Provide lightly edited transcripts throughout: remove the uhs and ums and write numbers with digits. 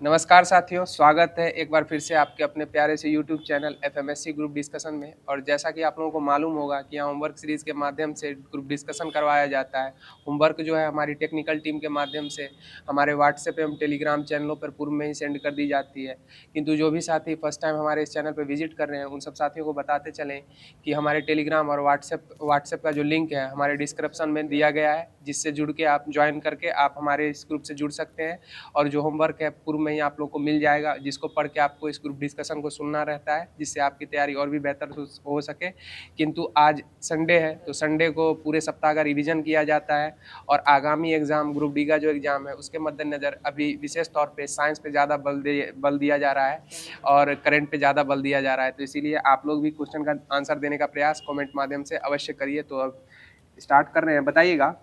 नमस्कार साथियों, स्वागत है एक बार फिर से आपके अपने प्यारे से यूट्यूब चैनल एफएमएससी ग्रुप डिस्कशन में। और जैसा कि आप लोगों को मालूम होगा कि यहाँ होमवर्क सीरीज़ के माध्यम से ग्रुप डिस्कशन करवाया जाता है। होमवर्क जो है हमारी टेक्निकल टीम के माध्यम से हमारे व्हाट्सएप एवं टेलीग्राम चैनलों पर पूर्व में ही सेंड कर दी जाती है। किंतु जो भी साथी फर्स्ट टाइम हमारे इस चैनल पर विजिट कर रहे हैं, उन सब साथियों को बताते चलें कि हमारे टेलीग्राम और व्हाट्सएप का जो लिंक है हमारे डिस्क्रिप्शन में दिया गया है, जिससे जुड़ के आप ज्वाइन करके आप हमारे इस ग्रुप से जुड़ सकते हैं। और जो होमवर्क है पूर्व में ही आप लोग को मिल जाएगा, जिसको पढ़ के आपको इस ग्रुप डिस्कशन को सुनना रहता है, जिससे आपकी तैयारी और भी बेहतर हो सके। किंतु आज संडे है, तो संडे को पूरे सप्ताह का रिवीजन किया जाता है और आगामी एग्जाम ग्रुप डी का जो एग्जाम है उसके मद्देनज़र अभी विशेष तौर पे साइंस पे ज़्यादा बल दिया जा रहा है और करंट पे ज़्यादा बल दिया जा रहा है। तो इसीलिए आप लोग भी क्वेश्चन का आंसर देने का प्रयास कमेंट माध्यम से अवश्य करिए। तो अब स्टार्ट कर रहे हैं। बताइएगा,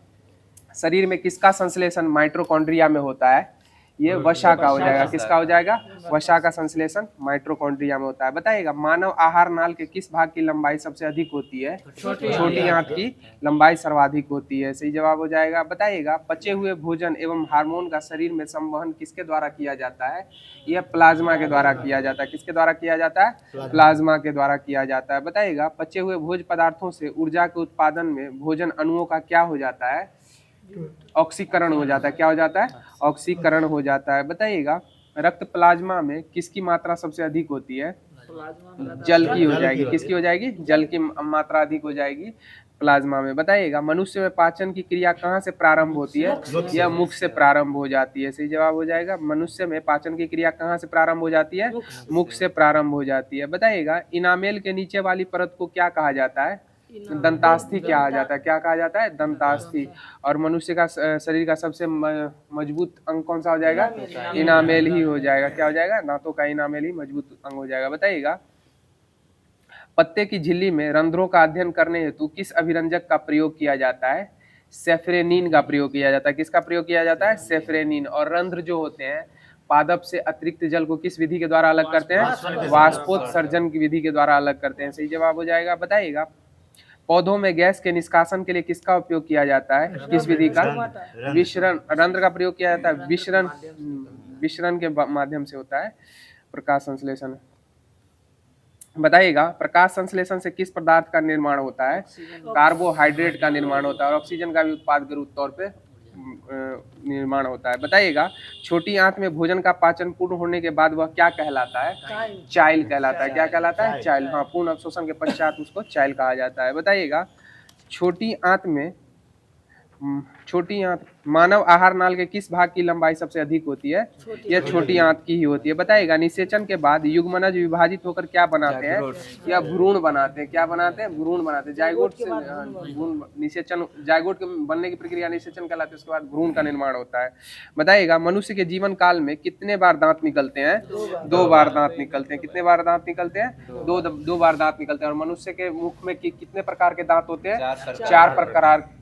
शरीर में किसका संश्लेषण माइटोकॉन्ड्रिया में होता है? ये वसा का हो जाएगा। किसका हो जाएगा? वसा का संश्लेषण माइटोकॉन्ड्रिया में होता है। बताइएगा, मानव आहार नाल के किस भाग की लंबाई सबसे अधिक होती है? छोटी आंत की लंबाई सर्वाधिक होती है। सही जवाब हो जाएगा। बताइएगा, पचे हुए भोजन एवं हार्मोन का शरीर में संवहन किसके द्वारा किया जाता है? यह प्लाज्मा के द्वारा किया जाता है। किसके द्वारा किया जाता है? प्लाज्मा के द्वारा किया जाता है। बताइएगा, पचे हुए भोज्य पदार्थों से ऊर्जा के उत्पादन में भोजन अणुओं का क्या हो जाता है? ऑक्सीकरण हो जाता है। क्या हो जाता है? ऑक्सीकरण हो जाता है। बताइएगा, रक्त प्लाज्मा में किसकी मात्रा सबसे अधिक होती है? जल की हो जाएगी। किसकी हो जाएगी? जल की मात्रा अधिक हो जाएगी प्लाज्मा में। बताइएगा, मनुष्य में पाचन की क्रिया कहाँ से प्रारंभ होती है? यह मुख से प्रारंभ हो जाती है। सही जवाब हो जाएगा। मनुष्य में पाचन की क्रिया कहाँ से प्रारंभ हो जाती है? मुख से प्रारंभ हो जाती है। बताइएगा, इनामेल के नीचे वाली परत को क्या कहा जाता है? दंतास्थि कहा जाता है। क्या कहा जाता है? दंतास्थि। और मनुष्य का शरीर का सबसे मजबूत अंग कौन सा हो जाएगा? इनामेल ही हो जाएगा। क्या हो जाएगा? दांतों का इनामेल ही मजबूत अंग हो जाएगा। बताइएगा, पत्ते की झिल्ली में रंध्रों का अध्ययन करने हेतु किस अभिरंजक का प्रयोग किया जाता है? सेफ्रेनिन का प्रयोग किया जाता है। किसका प्रयोग किया जाता है? सेफ्रेनिन। और रंध्र जो होते हैं, पादप से अतिरिक्त जल को किस विधि के द्वारा अलग करते हैं? वाष्पोत्सर्जन की विधि के द्वारा अलग करते हैं। सही जवाब हो जाएगा। बताइएगा, पौधों में गैस के निष्कासन के लिए किसका उपयोग किया जाता है? किस विधि का? विशरण। रंध्र का प्रयोग किया जाता है विशरण के माध्यम से होता है प्रकाश संश्लेषण। बताइएगा, प्रकाश संश्लेषण से किस पदार्थ का निर्माण होता है? कार्बोहाइड्रेट का निर्माण होता है और ऑक्सीजन का भी उत्पाद के रूप तौर पे निर्माण होता है। बताइएगा, छोटी आंत में भोजन का पाचन पूर्ण होने के बाद वह क्या कहलाता है? चाइल कहलाता है। क्या कहलाता है? चाइल। हाँ, पूर्ण अवशोषण के पश्चात उसको चाइल कहा जाता है। बताइएगा, छोटी आंत मानव आहार नाल के किस भाग की लंबाई सबसे अधिक होती है? यह छोटी आंत की ही होती है। बताइएगा, निषेचन के बाद युग्मनज विभाजित होकर क्या बनाते हैं? या भ्रूण बनाते हैं। क्या बनाते हैं? भ्रूण बनाते हैं। जायगोट से भ्रूण निषेचन, जायगोट के बनने की प्रक्रिया निषेचन कहलाती है। उसके बाद भ्रूण का निर्माण होता है। बताइएगा, मनुष्य के जीवन काल में कितने बार दांत निकलते हैं? 2 बार दांत निकलते हैं। कितने बार दांत निकलते हैं? 2 बार दांत निकलते हैं। और मनुष्य के मुख में कितने प्रकार के दांत होते हैं?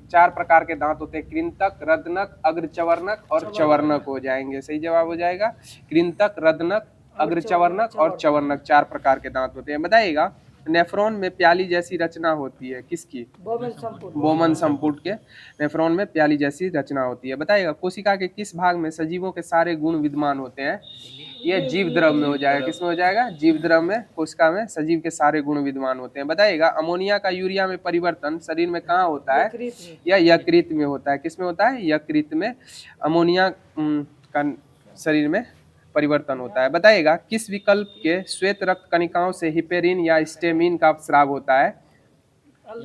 4 प्रकार के दांत होते हैं। कृंतक, रदनक, अग्रचवर्णक और चवर्णक हो जाएंगे। सही जवाब हो जाएगा। कृंतक, रदनक, अग्रचवर्णक और चवर्णक 4 प्रकार के दांत होते हैं। बताइएगा, नेफ्रॉन में प्याली जैसी रचना होती है। किसकी? बोमन संपुट के नेफ्रॉन में प्याली जैसी रचना होती है। बताइएगा, कोशिका के किस भाग में सजीवों के सारे गुण विद्यमान होते हैं? यह जीव द्रव में हो जाएगा। किसमें हो जाएगा? जीव द्रव में, कोशिका में सजीव के सारे गुण विद्यमान होते हैं। बताइएगा, अमोनिया का यूरिया में परिवर्तन शरीर में कहाँ होता है? या यकृत में होता है। किसमें होता है? यकृत में अमोनिया का शरीर में परिवर्तन होता है। बताइएगा, किस विकल्प के श्वेत रक्त कणिकाओं से हिपेरिन या स्टेमिन का स्राव होता है?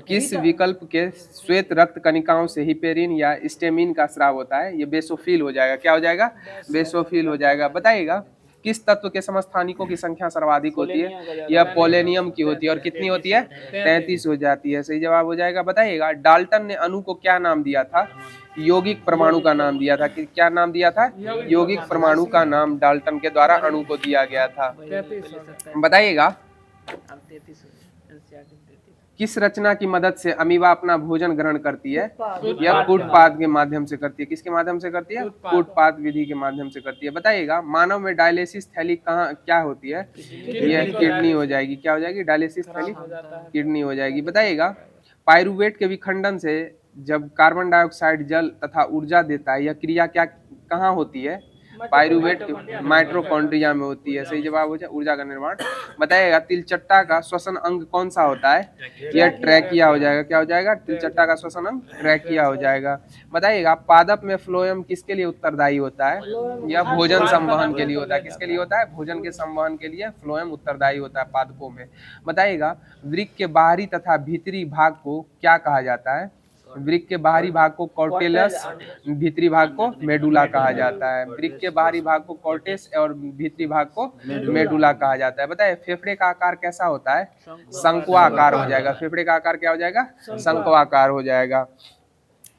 किस विकल्प के श्वेत रक्त कणिकाओं से हिपेरिन या स्टेमिन का स्राव होता है? ये बेसोफिल हो जाएगा। क्या हो जाएगा? बेसोफिल हो जाएगा। बताइएगा, किस तत्व के समस्थानिकों की संख्या सर्वाधिक होती है? यह पोलेनियम की होती है। और कितनी होती है? 33 हो जाती है। सही जवाब हो जाएगा। बताइएगा, डाल्टन ने अणु को क्या नाम दिया था? यौगिक परमाणु का नाम दिया था। क्या नाम दिया था? यौगिक परमाणु का नाम डाल्टन के द्वारा अणु को दिया गया था। बताइएगा, किस रचना की मदद से अमीबा अपना भोजन ग्रहण करती है? यह कूटपाद के माध्यम से करती है। किसके माध्यम से करती है? कूटपाद विधि के माध्यम से करती है। बताइएगा, मानव में डायलिसिस थैली कहाँ क्या होती है? यह किडनी हो जाएगी। क्या हो जाएगी? डायलिसिस थैली किडनी हो जाएगी। बताइएगा, पाइरुवेट के विखंडन से जब कार्बन डाइऑक्साइड जल तथा ऊर्जा देता है, यह क्रिया क्या कहाँ होती है? पायरूवेट माइटोकॉन्ड्रिया में होती है। सही जवाब हो जाए ऊर्जा का निर्माण। बताइएगा तिलचट्टा का श्वसन अंग कौन सा होता है? यह ट्रैकिया हो जाएगा। क्या हो जाएगा? तिलचट्टा का श्वसन अंग ट्रैकिया हो जाएगा। बताइएगा पादप में फ्लोएम किसके लिए उत्तरदायी होता है? यह भोजन संवहन के लिए होता है। किसके लिए होता है? भोजन के संवहन के लिए फ्लोएम उत्तरदायी होता है पादपों में। बताइएगा वृक्क के बाहरी तथा भीतरी भाग को क्या कहा जाता है? वृक्क के बाहरी भाग को कॉर्टेलस, भीतरी भाग को मेडुला कहा जाता है। वृक्क के बाहरी भाग को कॉर्टेस और भीतरी भाग को मेडुला कहा जाता है। बताइए फेफड़े का आकार कैसा होता है? शंक्वाकार हो जाएगा। फेफड़े का आकार क्या हो जाएगा? शंक्वाकार हो जाएगा।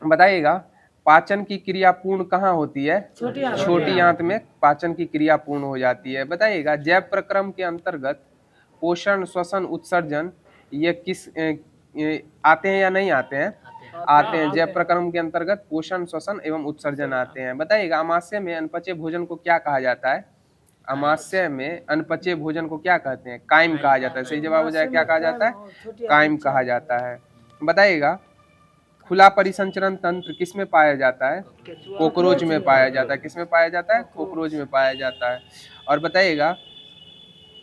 बताइएगा पाचन की क्रिया पूर्ण कहाँ होती है? छोटी आंत में पाचन की क्रिया पूर्ण हो जाती है। बताइएगा जैव प्रक्रम के अंतर्गत पोषण, श्वसन, उत्सर्जन ये किस आते हैं या नहीं आते हैं? आते हैं। जैव प्रक्रम के अंतर्गत पोषण, श्वसन एवं उत्सर्जन आते हैं। बताइएगा अमाशय में अनपचे भोजन को क्या कहा जाता है? अमाशय में अनपचे भोजन को क्या कहते हैं? काइम कहा जाता है। सही जवाब हो जाए क्या कहा जाता है? काइम कहा जाता है। बताइएगा खुला परिसंचरण तंत्र किस में पाया जाता है? कॉकरोच में पाया जाता है। किस में पाया जाता है? कॉकरोच में पाया जाता है। और बताइएगा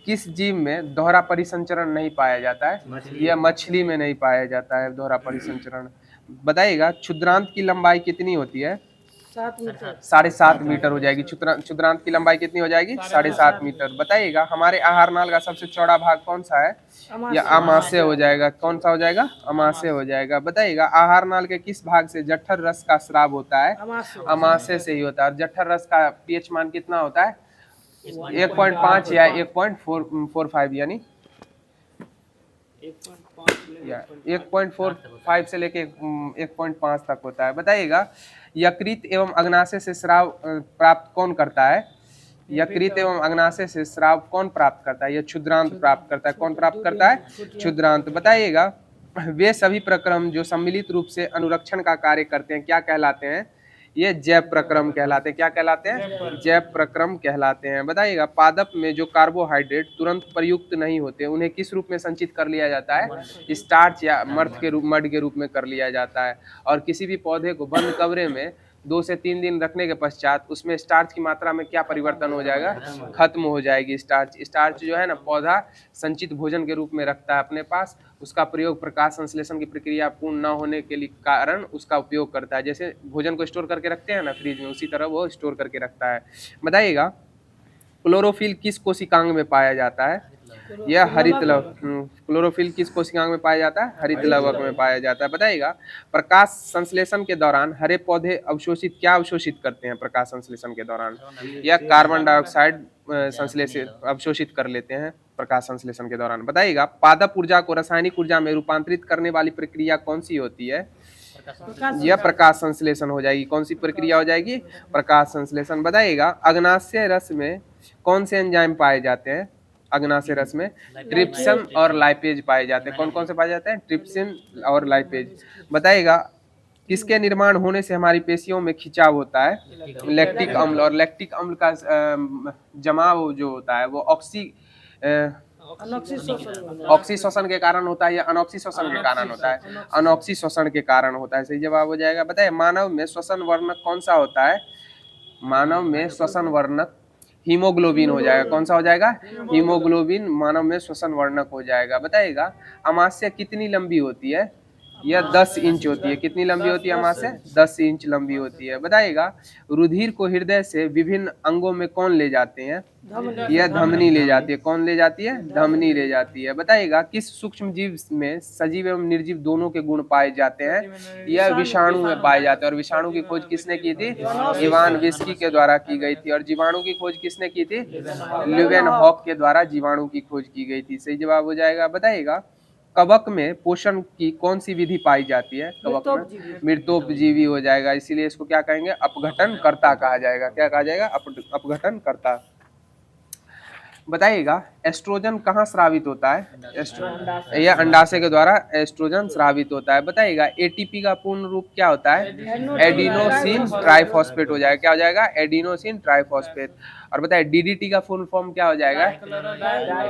किस जीव में दोहरा परिसंचरण नहीं पाया जाता है? यह मछली में नहीं पाया जाता है दोहरा परिसंचरण। बताइएगा क्षुद्रांत की लंबाई कितनी होती है? 7.5 मीटर हो जाएगी। क्षुद्रांत की लंबाई कितनी हो जाएगी? 7.5 मीटर। बताइएगा हमारे आहार नाल का सबसे चौड़ा भाग कौन सा है? या अमाशय हो जाएगा। कौन सा हो जाएगा? अमाशय हो जाएगा। बताइएगा आहार नाल के किस भाग से जठर रस का स्राव होता है? अमाशय से ही होता है। और जठर रस का पीएच मान कितना होता है? 1.5 या 1.45 यानी 1.45 से लेके 1.5 तक होता है। बताइएगा यकृत एवं अग्नाशय से स्राव प्राप्त कौन करता है? यकृत एवं अग्नाशय से स्राव कौन प्राप्त करता है? यह क्षुद्रांत प्राप्त करता है। कौन प्राप्त करता है? क्षुद्रांत। बताइएगा वे सभी प्रक्रम जो सम्मिलित रूप से अनुरक्षण का कार्य करते हैं क्या कहलाते हैं? ये जैव प्रक्रम कहलाते हैं। क्या कहलाते हैं? जैव प्रक्रम कहलाते हैं। बताइएगा पादप में जो कार्बोहाइड्रेट तुरंत प्रयुक्त नहीं होते उन्हें किस रूप में संचित कर लिया जाता है? स्टार्च या मड के रूप में कर लिया जाता है। और किसी भी पौधे को बंद कमरे में 2 से 3 दिन रखने के पश्चात उसमें स्टार्च की मात्रा में क्या परिवर्तन हो जाएगा? खत्म हो जाएगी स्टार्च जो है ना पौधा संचित भोजन के रूप में रखता है अपने पास। उसका प्रयोग प्रकाश संश्लेषण की प्रक्रिया पूर्ण न होने के लिए कारण उसका उपयोग करता है। जैसे भोजन को स्टोर करके रखते हैं ना फ्रिज में, उसी तरह वो स्टोर करके रखता है। बताइएगा क्लोरोफिल किस कोशिकांग में पाया जाता है? यह हरित लवक। क्लोरोफिल किस कोशिकांग में पाया जाता है? हरित लवक में पाया जाता है। बताइएगा प्रकाश संश्लेषण के दौरान हरे पौधे क्या अवशोषित करते हैं? प्रकाश संश्लेषण के दौरान यह कार्बन डाइऑक्साइड संश्लेषित अवशोषित कर लेते हैं प्रकाश संश्लेषण के दौरान। बताइएगा पादप ऊर्जा को रासायनिक ऊर्जा में रूपांतरित करने वाली प्रक्रिया कौन सी होती है? यह प्रकाश संश्लेषण हो जाएगी। कौन सी प्रक्रिया हो जाएगी? प्रकाश संश्लेषण। बताइएगा अग्नाशय रस में कौन से एंजाइम पाए जाते हैं? अग्नाशय रस में ट्रिप्सिन और लाइपेज पाए जाते हैं। कौन कौन से पाए जाते हैं? ट्रिप्सिन और लाइपेज। बताइएगा किसके निर्माण होने से हमारी पेशियों में खिंचाव होता है? लैक्टिक अम्ल। और लैक्टिक अम्ल का जमाव जो होता है वो ऑक्सी शोषण के कारण होता है या अनऑक्सी शोषण के कारण होता है? अनऑक्सी शोषण के कारण होता है। सही जवाब हो जाएगा। बताइए मानव में श्वसन वर्णक कौन सा होता है? मानव में श्वसन वर्णक हीमोग्लोबिन हो जाएगा। कौन सा हो जाएगा? हीमोग्लोबिन मानव में श्वसन वर्णक हो जाएगा। बताइएगा अमाशय कितनी लंबी होती है? यह 10 इंच होती है। कितनी लंबी होती है अमाशय? 10 इंच लंबी होती है। बताइएगा रुधिर को हृदय से विभिन्न अंगों में कौन ले जाते हैं? यह धमनी ले जाती है। कौन ले जाती है? धमनी ले जाती है। बताइएगा किस सूक्ष्म जीव में सजीव एवं निर्जीव दोनों के गुण पाए जाते हैं? यह विषाणु में पाए जाते हैं। और विषाणु की खोज किसने की थी? इवान विस्की के द्वारा की गई थी। और जीवाणु की खोज किसने की थी? ल्यूवेनहॉक के द्वारा जीवाणु की खोज की गई थी। सही जवाब हो जाएगा। बताइएगा कवक में पोषण की कौन सी विधि पाई जाती है? कवक में मृतोपजीवी हो जाएगा। इसीलिए इसको क्या कहेंगे? अपघटन कर्ता कहा जाएगा। क्या कहा जाएगा? अपघटन कर्ता। बताइएगा एस्ट्रोजन कहाँ स्रावित होता है? यह अंडाशय के द्वारा एस्ट्रोजन स्रावित होता है। बताइएगा एटीपी का पूर्ण रूप क्या होता है? एडिनोसिन ट्राइफॉस्फेट हो जाएगा। क्या हो जाएगा? Adenosine triphosphate. और बताइए डीडीटी का फुल फॉर्म क्या हो जाएगा?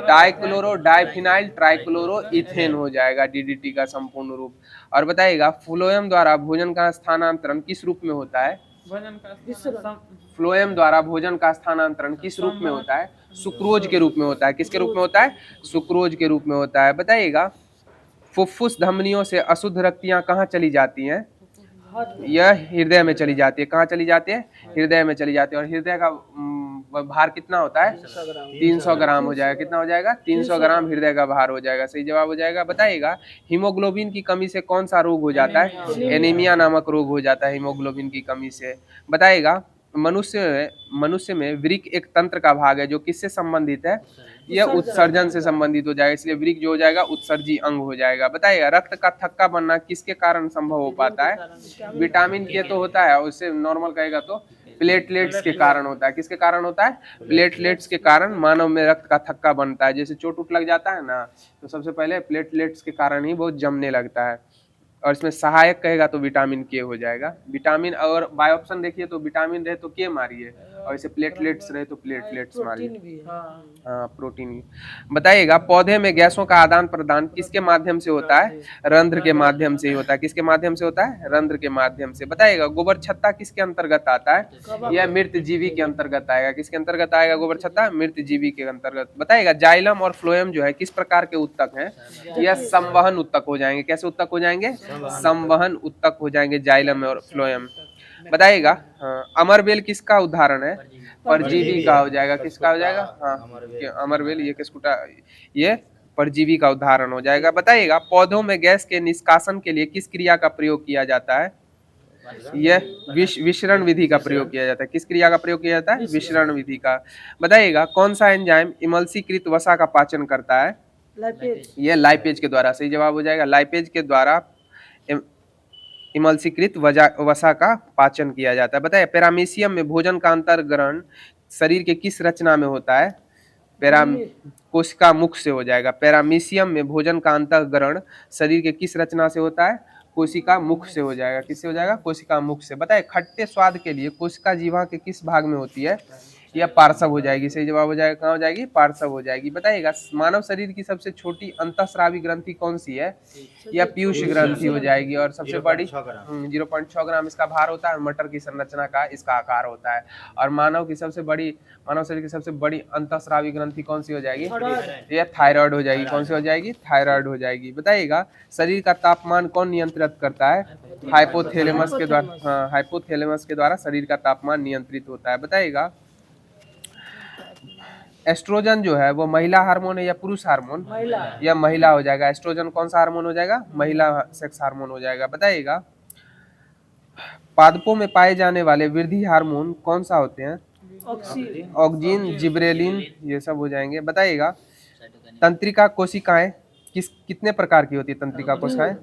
डाइक्लोरो डाइफिनाइल ट्राइक्लोरो इथेन हो जाएगा डीडीटी का संपूर्ण रूप। और बताइएगा फ्लोएम द्वारा भोजन का स्थानांतरण किस रूप में होता है? भोजन का फ्लोएम द्वारा भोजन का स्थानांतरण किस रूप में होता है? सुक्रोज के रूप में होता है। किसके रूप में होता है? सुक्रोज के रूप में होता है। बताइएगा फुफ्फुस धमनियों से अशुद्ध रक्तियां कहाँ चली जाती हैं? यह हृदय में चली जाती है। कहाँ चली जाती है? हृदय में चली जाती है। और हृदय का भार कितना होता है? 300 ग्राम हो जाएगा। कितना हो जाएगा? 300 ग्राम हृदय का भार हो जाएगा। सही जवाब हो जाएगा। बताइएगा हीमोग्लोबिन की कमी से कौन सा रोग हो जाता है? एनीमिया नामक रोग हो जाता है हीमोग्लोबिन की कमी से। बताइएगा मनुष्य में वृक्क एक तंत्र का भाग है जो किससे संबंधित है? यह उत्सर्जन से संबंधित हो जाएगा, इसलिए वृक्क जो हो जाएगा उत्सर्जी अंग हो जाएगा। बताइएगा रक्त का थक्का बनना किसके कारण संभव हो पाता है? विटामिन के तो होता है, उससे नॉर्मल कहेगा तो प्लेटलेट्स के कारण होता है। किसके कारण होता है? प्लेटलेट्स के कारण मानव में रक्त का थक्का बनता है। जैसे चोट उट लग जाता है ना, तो सबसे पहले प्लेटलेट्स के कारण ही बहुत जमने लगता है। और इसमें सहायक कहेगा तो विटामिन के हो जाएगा। विटामिन और बाय ऑप्शन देखिए तो विटामिन रहे तो के मारिए, और इसे प्लेटलेट्स रहे तो प्लेटलेट्स मारिए। हाँ प्रोटीन भी। बताइएगा पौधे में गैसों का आदान प्रदान किसके माध्यम से होता है? रंध्र के माध्यम से ही होता है। किसके माध्यम से होता है? रंध्र के माध्यम से। बताइएगा गोबर छत्ता किसके अंतर्गत आता है? यह मृत जीवी के अंतर्गत आएगा। किसके अंतर्गत आएगा गोबर छत्ता? मृत जीवी के अंतर्गत। बताइएगा जाइलम और फ्लोएम जो है किस प्रकार के उत्तक हैं? यह संवहन उत्तक हो जाएंगे। कैसे उत्तक हो जाएंगे? संवहन उत्तक हो जाएंगे जाइलम और फ्लोएम। बताइएगा अमरबेल किसका उदाहरण है? परजीवी का हो जाएगा। किसका हो जाएगा? हाँ अमरबेल, ये किसकुटा, ये परजीवी का उदाहरण हो जाएगा। बताइएगा पौधों में गैस के निष्कासन के लिए किस क्रिया का प्रयोग किया जाता है? यह विशरण विधि का प्रयोग किया जाता है। किस क्रिया का प्रयोग किया जाता है? विशरण विधि का। बताइएगा कौन सा एंजाइम इमल्सीकृत वसा का पाचन करता है? यह लाइपेज के द्वारा। सही जवाब हो जाएगा। लाइपेज के द्वारा इमल्सीकृत वसा का पाचन किया जाता है। बताइए पैरामीशियम में भोजन का अंतर्ग्रहण शरीर के किस रचना में होता है? कोशिका मुख से हो जाएगा। पैरामीशियम में भोजन का अंतर्ग्रहण शरीर के किस रचना से होता है? कोशिका मुख से हो जाएगा। किससे हो जाएगा? कोशिका मुख से। बताइए खट्टे स्वाद के लिए कोशिका जीवा के किस भाग में होती है? यह पार्श्व हो जाएगी। सही जवाब हो जाएगा। कहाँ हो जाएगी? पार्श्व हो जाएगी। बताइएगा मानव शरीर की सबसे छोटी अंतःस्रावी ग्रंथि कौन सी है? यह पीयूष ग्रंथि हो जाएगी। और सबसे बड़ी 0.6 ग्राम इसका भार होता है। मटर की संरचना का इसका आकार होता है। और मानव शरीर की सबसे बड़ी अंतःस्रावी ग्रंथि कौन सी हो जाएगी? यह थायराइड हो जाएगी। कौन सी हो जाएगी? थायराइड हो जाएगी। बताइएगा शरीर का तापमान कौन नियंत्रित करता है? हाइपोथैलेमस के द्वारा। हाँ हाइपोथैलेमस के द्वारा शरीर का तापमान नियंत्रित होता है। बताइएगा एस्ट्रोजन जो है वो महिला हार्मोन है या पुरुष हार्मोन? या महिला हो जाएगा। एस्ट्रोजन कौन सा हार्मोन हो जाएगा? महिला सेक्स हार्मोन हो जाएगा। बताइएगा पादपों में पाए जाने वाले वृद्धि हार्मोन कौन सा होते हैं? ऑक्सीन, जिब्रेलिन, ये सब हो जाएंगे। बताइएगा तंत्रिका कोशिकाएं कितने प्रकार की होती है? तंत्रिका कोशिकाएं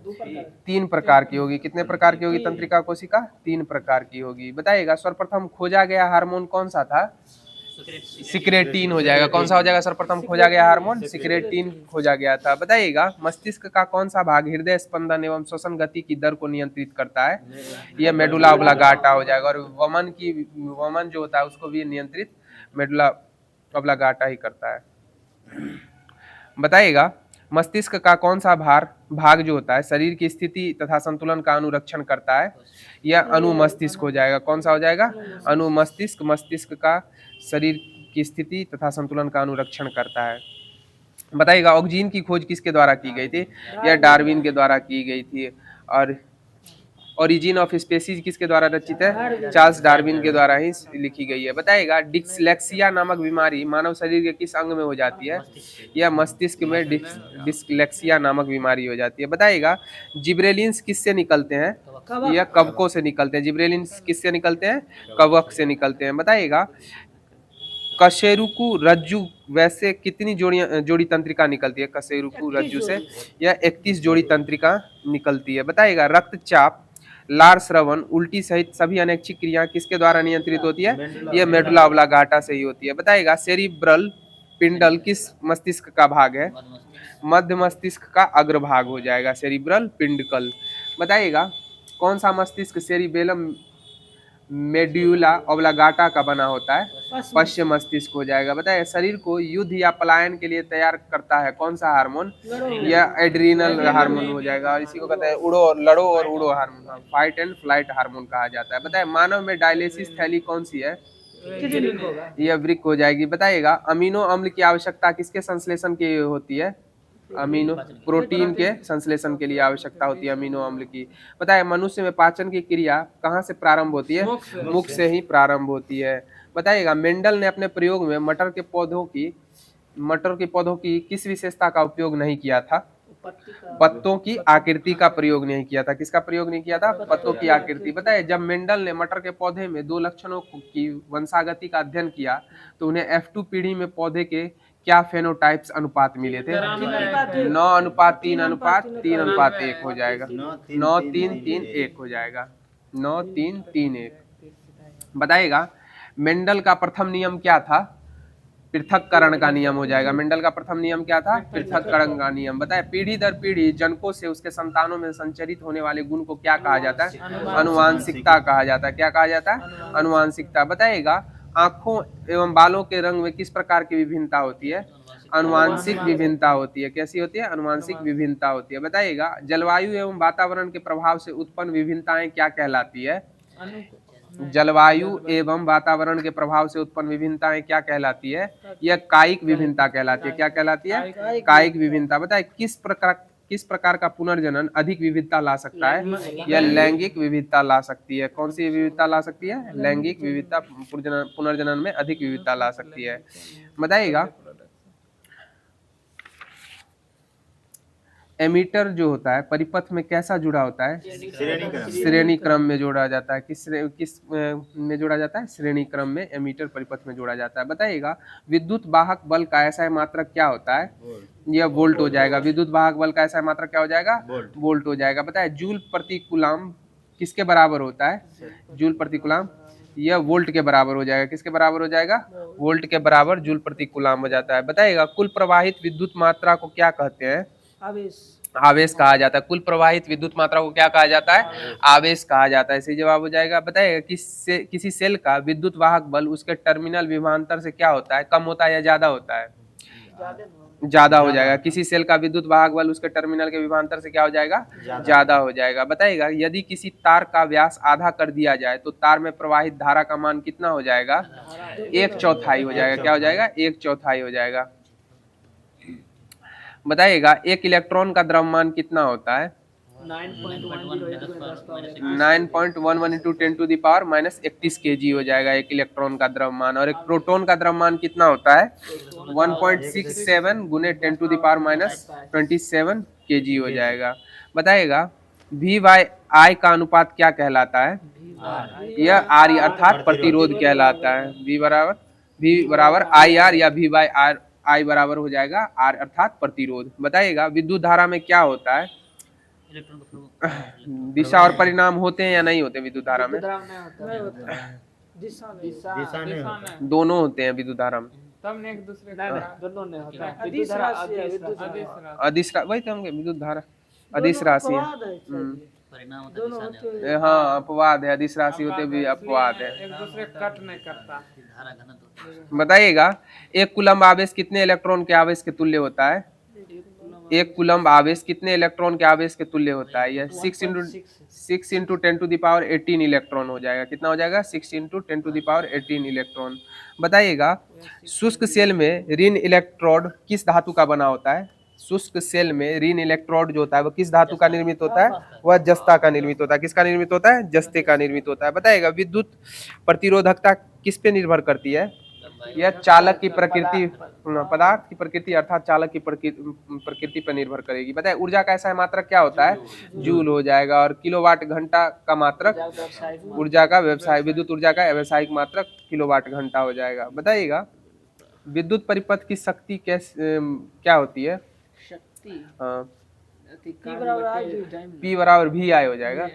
3 प्रकार की होगी। कितने प्रकार की होगी तंत्रिका कोशिका? 3 प्रकार की होगी। बताइएगा सर्वप्रथम खोजा गया हार्मोन कौन सा था? सिक्रेटीन हो जाएगा। कौन सा हो जाएगा? सर्वप्रथम खोजा गया हार्मोन सिक्रेटीन खोजा गया था। बताइएगा मस्तिष्क का कौन सा भाग हृदय स्पंदन एवं श्वसन गति की दर को नियंत्रित करता है? यह मेडुला ऑब्लांगाटा हो जाएगा। और वमन जो होता है उसको भी नियंत्रित मेडुला ऑब्लांगाटा ही करता है। बताइएगा मस्तिष्क का कौन सा भाग जो होता है शरीर की स्थिति तथा संतुलन का अनुरक्षण करता है? यह अनुमस्तिष्क हो जाएगा। कौन सा हो जाएगा? अनुमस्तिष्क। मस्तिष्क का शरीर की स्थिति तथा संतुलन का अनुरक्षण करता है। बताइएगा ऑक्सीजन की खोज किसके द्वारा की गई थी? यह डार्विन के द्वारा की गई थी। और ओरिजिन ऑफ स्पेसीज किसके द्वारा रचित है? चार्ल्स डार्विन के द्वारा ही लिखी गई है। बताइएगा डिस्लेक्सिया नामक बीमारी मानव शरीर के किस अंग में हो जाती है? यह मस्तिष्क में डिस्लेक्सिया नामक बीमारी हो जाती है। बताइएगा जिब्रेलिन्स किससे निकलते हैं? यह कवकों से निकलते हैं। जिब्रेलिन्स किससे निकलते हैं? कवक से निकलते हैं। बताइएगा कशेरुकु रज्जु वैसे कितनी जोड़ी तंत्रिका निकलती है? कशेरुकु रज्जु से यह 31 जोड़ी तंत्रिका निकलती है। बताइएगा रक्तचाप, लार स्रवण, उल्टी सहित सभी अनैच्छिक क्रियाएं किसके द्वारा नियंत्रित होती है? यह मेडुला ऑब्लांगाटा से ही होती है। बताइएगा सेरिब्रल पिंडल किस मस्तिष्क का भाग है? मध्य मस्तिष्क का अग्रभाग हो जाएगा सेरिब्रल पिंडकल। बताइएगा कौन सा मस्तिष्क सेरिबेलम मेड्यूला ऑब्लांगाटा का बना होता है, पश्च मस्तिष्क हो जाएगा। बताए शरीर को युद्ध या पलायन के लिए तैयार करता है कौन सा हार्मोन? यह एड्रीनल हार्मोन हो जाएगा, और इसी को कहते हैं उड़ो लड़ो और उड़ो hormone, fight and flight hormone कहा जाता है। बताए मानव में डायलिसिस थैली कौन सी है? यह वृक्क हो जाएगी। बताइएगा अमीनो अम्ल की आवश्यकता किसके संश्लेषण की होती है? अमीनो प्रोटीन के संश्लेषण के लिए आवश्यकता होती है अमीनो अम्ल की। बताए मनुष्य में पाचन की क्रिया कहाँ से प्रारंभ होती है? मुख से ही प्रारंभ होती है। बताइएगा मेंडल ने अपने प्रयोग में मटर के पौधों की किस विशेषता का उपयोग नहीं किया था? पत्तों की आकृति का प्रयोग नहीं किया था। किसका प्रयोग नहीं किया था? पत्तों की आकृति। बताइए जब मेंडल ने मटर के पौधे में दो लक्षणों की वंशागति का अध्ययन किया तो उन्हें F2 पीढ़ी में पौधे के क्या फेनोटाइप्स अनुपात मिले थे? 9:3:3:1 हो जाएगा। 9:3:3:1 हो जाएगा। 9:3:3:1। बताइएगा मेंडल का प्रथम नियम क्या था? पृथक्करण का नियम हो जाएगा। मेंडल का प्रथम नियम क्या था? पृथक्करण का नियम। बताए पीढ़ी दर पीढ़ी जनकों से उसके संतानों में संचरित होने वाले गुण को क्या कहा जाता है? अनुवांशिकता कहा जाता है। क्या कहा जाता है? अनुवांशिकता। बताइएगा आंखों एवं बालों के रंग में किस प्रकार की विभिन्नता होती है? अनुवांशिक विभिन्नता होती है। कैसी होती है? अनुवांशिक विभिन्नता होती है। बताइएगा जलवायु एवं वातावरण के प्रभाव से उत्पन्न विभिन्नताएं क्या कहलाती है? जलवायु एवं वातावरण के प्रभाव से उत्पन्न विभिन्नताएं क्या कहलाती है? यह कायिक विभिन्नता कहलाती है। क्या कहलाती है? कायिक विभिन्नता। बताए किस प्रकार का पुनर्जनन अधिक विविधता ला सकता है? यह लैंगिक विविधता ला सकती है। कौन सी विविधता ला सकती है? लैंगिक विविधता पुनर्जनन में अधिक विविधता ला सकती है। बताइएगा एमीटर जो होता है परिपथ में कैसा जुड़ा होता है? श्रेणी क्रम में जोड़ा जाता है। किस में जोड़ा जाता है? श्रेणी क्रम में एमीटर परिपथ में जोड़ा जाता है। बताइएगा विद्युत वाहक बल का ऐसा मात्रक क्या होता है? यह वोल्ट हो जाएगा। विद्युत वाहक बल का ऐसा मात्रक क्या हो जाएगा? वोल्ट हो जाएगा। बताए जूल प्रति कूलम किसके बराबर होता है? जूल प्रति कूलम यह वोल्ट के बराबर हो जाएगा। किसके बराबर हो जाएगा? वोल्ट के बराबर जूल प्रति कूलम हो जाता है। बताइएगा कुल प्रवाहित विद्युत मात्रा को क्या कहते हैं? आवेश कहा जाता है। कुल प्रवाहित विद्युत मात्रा को क्या कहा जाता है? आवेश कहा जाता है। सही जवाब हो जाएगा। बताइएगा किसी सेल का विद्युत वाहक बल उसके टर्मिनल विभवांतर से क्या होता है? कम होता है या ज्यादा होता है? ज्यादा हो जाएगा। किसी सेल का विद्युत वाहक बल उसके टर्मिनल के विभवांतर से क्या हो जाएगा? ज्यादा हो जाएगा। बताइएगा यदि किसी तार का व्यास आधा कर दिया जाए तो तार में प्रवाहित धारा का मान कितना हो जाएगा? 1/4 हो जाएगा। क्या हो जाएगा? 1/4 हो जाएगा। बताइएगा एक इलेक्ट्रॉन का द्रव्यमान कितना होता है? 9.11 इंटू 10⁻⁻31 kg हो जाएगा एक इलेक्ट्रॉन का द्रव्यमान। और एक प्रोटॉन का द्रव्यमान कितना होता है? 1.67 गुने 10⁻27 kg हो जाएगा। बताइएगा V/I का अनुपात क्या कहलाता है? यह R अर्थात प्रतिरोध कहलाता है। V बराबर IR या V/R I बराबर हो जाएगा R अर्थात प्रतिरोध। बताइएगा विद्युत धारा में क्या होता है? दिशा और परिणाम होते हैं या नहीं होते विद्युत धारा में? दोनों होते हैं विद्युत धारा में। एक दूसरे अदिश वही तो हम विद्युत धारा अदिश राशि है। हाँ अपवाद है। अदिश राशि होते भी अपवाद है। एक दूसरे कट नहीं करता। बताइएगा एक कूलम्ब आवेश कितने इलेक्ट्रॉन के आवेश के तुल्य होता है? एक कूलम्ब आवेश कितने इलेक्ट्रॉन के आवेश के तुल्य होता है? यह 6 इंटू 10⁻18 इलेक्ट्रॉन हो जाएगा। कितना हो जाएगा? 6 इंटू 10⁻18 इलेक्ट्रॉन। बताइएगा शुष्क सेल में ऋण इलेक्ट्रोड किस धातु का बना होता है? शुष्क सेल में ऋण इलेक्ट्रोड जो होता है वो किस धातु का निर्मित होता है? वह जस्ता का निर्मित होता है। किसका निर्मित होता है? जस्ते का निर्मित होता है। बताइएगा विद्युत प्रतिरोधकता किस पे निर्भर करती है? यह चालक की प्रकृति पदार्थ की प्रकृति अर्थात चालक की प्रकृति पर निर्भर करेगी। बताए ऊर्जा का ऐसा मात्रक क्या होता है? जूल हो जाएगा। और किलोवाट घंटा का मात्रक ऊर्जा का व्यवसाय विद्युत ऊर्जा का व्यावसायिक मात्रक किलोवाट घंटा हो जाएगा। बताइएगा विद्युत परिपथ की शक्ति क्या होती है? हाँ P बराबर VI हो जाएगा।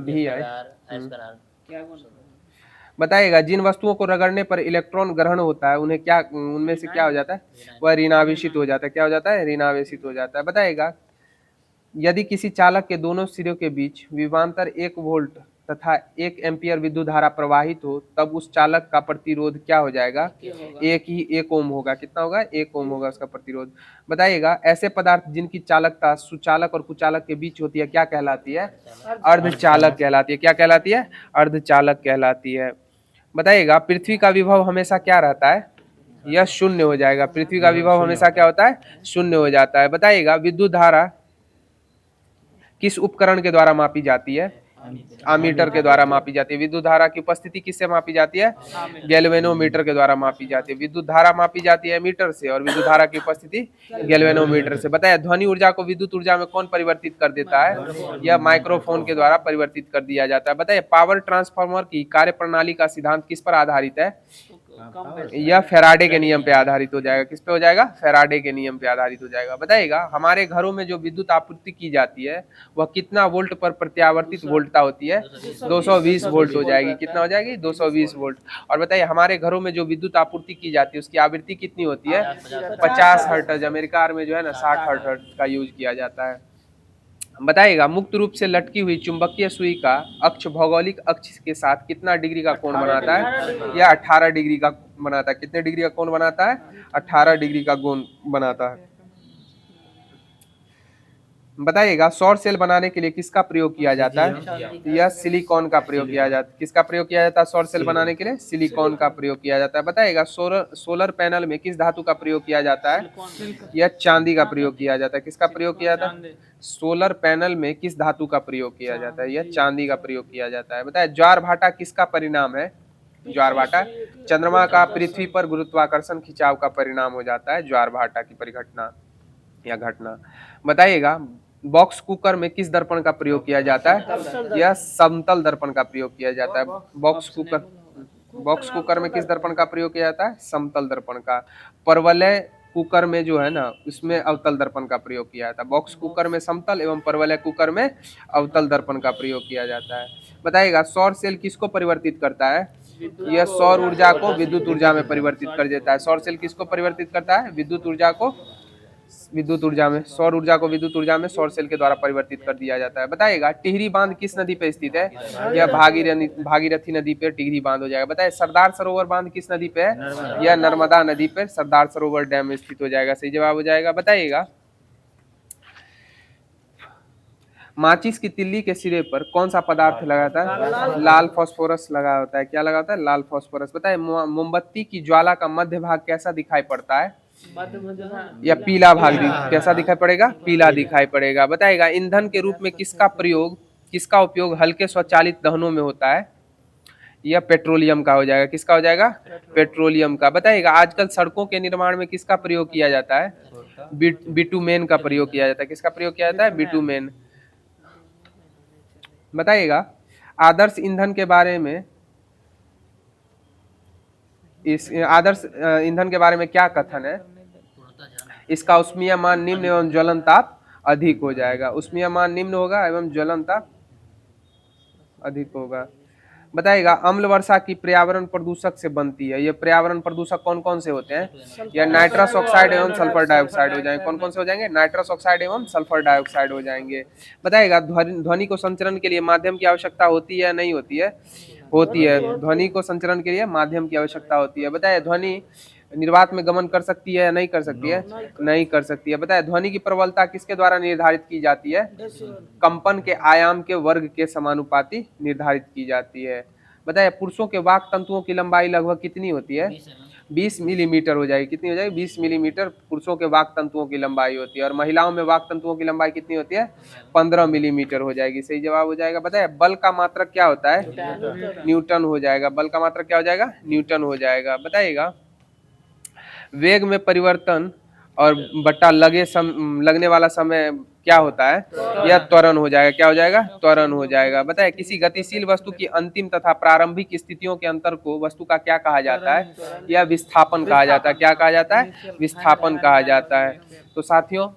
VI। बताइएगा जिन वस्तुओं को रगड़ने पर इलेक्ट्रॉन ग्रहण होता है उनमें से क्या हो जाता है? वह ऋणावेशित हो जाता है। क्या हो जाता है? ऋणावेशित हो जाता है। बताइएगा यदि किसी चालक के दोनों सिरों के बीच विभवांतर 1 वोल्ट तथा 1 एम्पीयर विद्युत धारा प्रवाहित हो, तब उस चालक का प्रतिरोध क्या हो जाएगा? एक ही 1 ओम होगा। कितना होगा? 1 ओम होगा उसका प्रतिरोध। बताइएगा, ऐसे पदार्थ जिनकी चालकता सुचालक और कुचालक के बीच होती है क्या कहलाती है? अर्धचालक कहलाती है। क्या कहलाती है? अर्धचालक कहलाती है। बताइएगा, पृथ्वी का विभव हमेशा क्या रहता है? यह शून्य हो जाएगा। पृथ्वी का विभव हमेशा क्या होता है? शून्य हो जाता है। बताइएगा, विद्युत धारा किस उपकरण के द्वारा मापी जाती है? आमीटर के द्वारा मापी जाती है। विद्युत धारा की उपस्थिति किससे मापी जाती है? गैल्वेनोमीटर के द्वारा मापी जाती है। विद्युत धारा मापी जाती है मीटर से और विद्युत धारा की उपस्थिति गैल्वेनोमीटर से। बताया, ध्वनि ऊर्जा को विद्युत ऊर्जा में कौन परिवर्तित कर देता है? यह माइक्रोफोन के द्वारा परिवर्तित कर दिया जाता है। बताइए, पावर ट्रांसफार्मर की कार्य प्रणाली का सिद्धांत किस पर आधारित है? यह फैराडे के नियम पे आधारित हो जाएगा। किस पे हो जाएगा? फैराडे के नियम पे आधारित हो जाएगा। बताइएगा, हमारे घरों में जो विद्युत आपूर्ति की जाती है वह कितना वोल्ट पर प्रत्यावर्तित वोल्टता होती है? 220 वोल्ट हो जाएगी। कितना हो जाएगी? 220 वोल्ट। और बताइए, हमारे घरों में जो विद्युत आपूर्ति की जाती है उसकी आवृत्ति कितनी होती है? 50 हर्ट्ज। अमेरिका में जो है ना 60 हर्ट्ज का यूज किया जाता है। बताइएगा, मुक्त रूप से लटकी हुई चुंबकीय सुई का अक्ष भौगोलिक अक्ष के साथ कितना डिग्री का कोण बनाता है? यह 18 डिग्री का बनाता है। कितने डिग्री का कोण बनाता है? 18 डिग्री का कोण बनाता है। बताइएगा, सौर सेल बनाने के लिए किसका प्रयोग किया जाता है? यह सिलिकॉन का प्रयोग किया जाता है। किसका प्रयोग किया जाता है सौर सेल बनाने के लिए? सिलिकॉन का प्रयोग किया जाता है। बताइएगा, सोलर पैनल में किस धातु का प्रयोग किया जाता है? यह चांदी का प्रयोग किया जाता है। किसका प्रयोग किया जाता है? सोलर पैनल में किस धातु का प्रयोग किया जाता है? यह चांदी का प्रयोग किया जाता है। बताइए, ज्वार भाटा किसका परिणाम है? ज्वार भाटा चंद्रमा का पृथ्वी पर गुरुत्वाकर्षण खिंचाव का परिणाम हो जाता है ज्वार भाटा की परिघटना या घटना। बताइएगा, बॉक्स कुकर में किस दर्पण का प्रयोग किया जाता है? यह समतल दर्पण का प्रयोग किया जाता है। बॉक्स कुकर में किस दर्पण का प्रयोग किया जाता है? समतल दर्पण का। परवलय कुकर में जो है ना उसमें अवतल दर्पण का प्रयोग किया जाता है। बॉक्स कुकर में समतल एवं परवलय कुकर में अवतल दर्पण का प्रयोग किया जाता है। बताइएगा, सौर सेल किसको परिवर्तित करता है? यह सौर ऊर्जा को विद्युत ऊर्जा में परिवर्तित कर देता है। सौर सेल किसको परिवर्तित करता है? विद्युत ऊर्जा को विद्युत ऊर्जा में। सौर ऊर्जा को विद्युत ऊर्जा में सौर सेल के द्वारा परिवर्तित कर दिया जाता है। बताइएगा, टिहरी बांध किस नदी पे स्थित है? यह भागीरथी नदी पे टिहरी बांध हो जाएगा। बताइए, सरदार सरोवर बांध किस नदी पे है? यह नर्मदा नदी पे सरदार सरोवर डैम में स्थित हो जाएगा। सही जवाब हो जाएगा। बताइएगा, माचिस की तिल्ली के सिरे पर कौन सा पदार्थ लगा होता है? लाल फास्फोरस लगा होता है। क्या लगा होता है? लाल फास्फोरस। बताइए, मोमबत्ती की ज्वाला का मध्य भाग कैसा दिखाई पड़ता है? या पीला भाग कैसा दिखाई पड़ेगा? पीला दिखाई पड़ेगा। बताइएगा, ईंधन के रूप में किसका उपयोग हल्के स्वचालित दहनों में होता है? यह पेट्रोलियम का हो जाएगा। किसका हो जाएगा? पेट्रोलियम का। बताइएगा, आजकल सड़कों के निर्माण में किसका प्रयोग किया जाता है? बिटुमेन का प्रयोग किया जाता है। किसका प्रयोग किया जाता है? बिटुमेन। बताइएगा, आदर्श ईंधन के बारे में आदर्श ईंधन के बारे में क्या कथन है? इसका उष्मीयमान निम्न एवं ज्वलन ताप अधिक हो जाएगा। उष्मीयमान निम्न होगा एवं ज्वलन ताप अधिक होगा। बताइएगा, अम्ल वर्षा की पर्यावरण प्रदूषक से बनती है। ये पर्यावरण प्रदूषक कौन कौन से होते हैं? या नाइट्रस ऑक्साइड एवं सल्फर डाइऑक्साइड हो जाएंगे। कौन कौन से हो जाएंगे? नाइट्रस ऑक्साइड एवं सल्फर डाइऑक्साइड हो जाएंगे। बताइएगा, ध्वनि को संचरण के लिए माध्यम की आवश्यकता होती है या नहीं होती है? होती है। ध्वनि को संचरण के लिए माध्यम की आवश्यकता होती है। बताइए, ध्वनि निर्वात में गमन कर सकती है या नहीं कर सकती है? नहीं कर सकती है। बताइए, ध्वनि की प्रबलता किसके द्वारा निर्धारित की जाती है? कंपन के आयाम के वर्ग के समानुपाती निर्धारित की जाती है। बताइए, पुरुषों के वाक तंतुओं की लंबाई लगभग कितनी होती है? 20 मिलीमीटर हो जाएगी। कितनी हो जाएगी? 20 मिलीमीटर पुरुषों के वाक तंतुओं की लंबाई होती है। और महिलाओं में वाक तंतुओं की लंबाई कितनी होती है? 15 मिलीमीटर हो जाएगी। सही जवाब हो जाएगा। बताइए, बल का मात्रक क्या होता है? न्यूटन हो जाएगा। बल का मात्रक क्या हो जाएगा? न्यूटन हो जाएगा। बताइएगा, वेग में परिवर्तन और बट्टा लगने वाला समय क्या होता है? यह त्वरण हो जाएगा। क्या हो जाएगा? त्वरण हो जाएगा। बताइए, किसी गतिशील वस्तु की अंतिम तथा प्रारंभिक स्थितियों के अंतर को वस्तु का क्या कहा जाता है? यह विस्थापन कहा जाता है। क्या कहा जाता है? विस्थापन कहा जाता है। तो साथियों,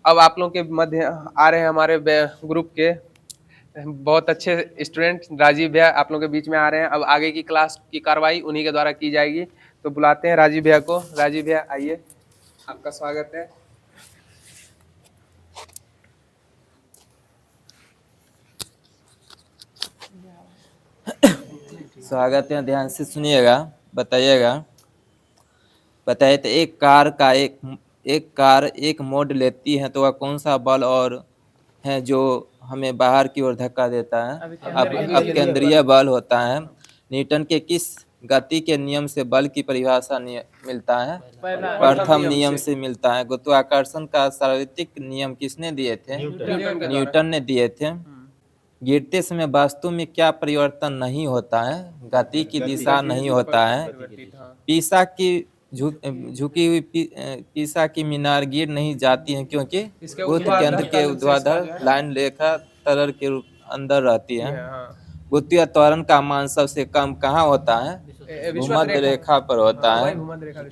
अब आप लोगों के मध्य आ रहे हैं हमारे ग्रुप के बहुत अच्छे स्टूडेंट राजीव भैया आप लोगों के बीच में आ रहे हैं। अब आगे की क्लास की कार्रवाई उन्हीं के द्वारा की जाएगी। तो बुलाते हैं राजीव भैया को। राजीव भैया आइए, आपका स्वागत है। स्वागत है, ध्यान से सुनिएगा, बताइएगा। बताइए तो एक कार एक मोड़ लेती है तो वह कौन सा बल और है जो हमें बाहर की ओर धक्का देता है? अब केंद्रीय बल होता है। न्यूटन के किस गति के नियम से बल की परिभाषा मिलता है? प्रथम नियम से मिलता है। गुरुत्वाकर्षण का सर्वैतिक नियम किसने दिए थे? न्यूटन ने दिए थे। गिरते समय वस्तु में क्या परिवर्तन नहीं होता है? गति की दिशा नहीं होता है। पीसा की झुकी हुई पीसा की मीनार गिर नहीं जाती है क्योंकि गुरुत्व केंद्र के ऊर्ध्वाधर लाइन रेखा तरल के रूप अंदर रहती है। गुरुत्वीय त्वरण का मान सबसे कम कहाँ होता है? भूमध्य रेखा पर होता है।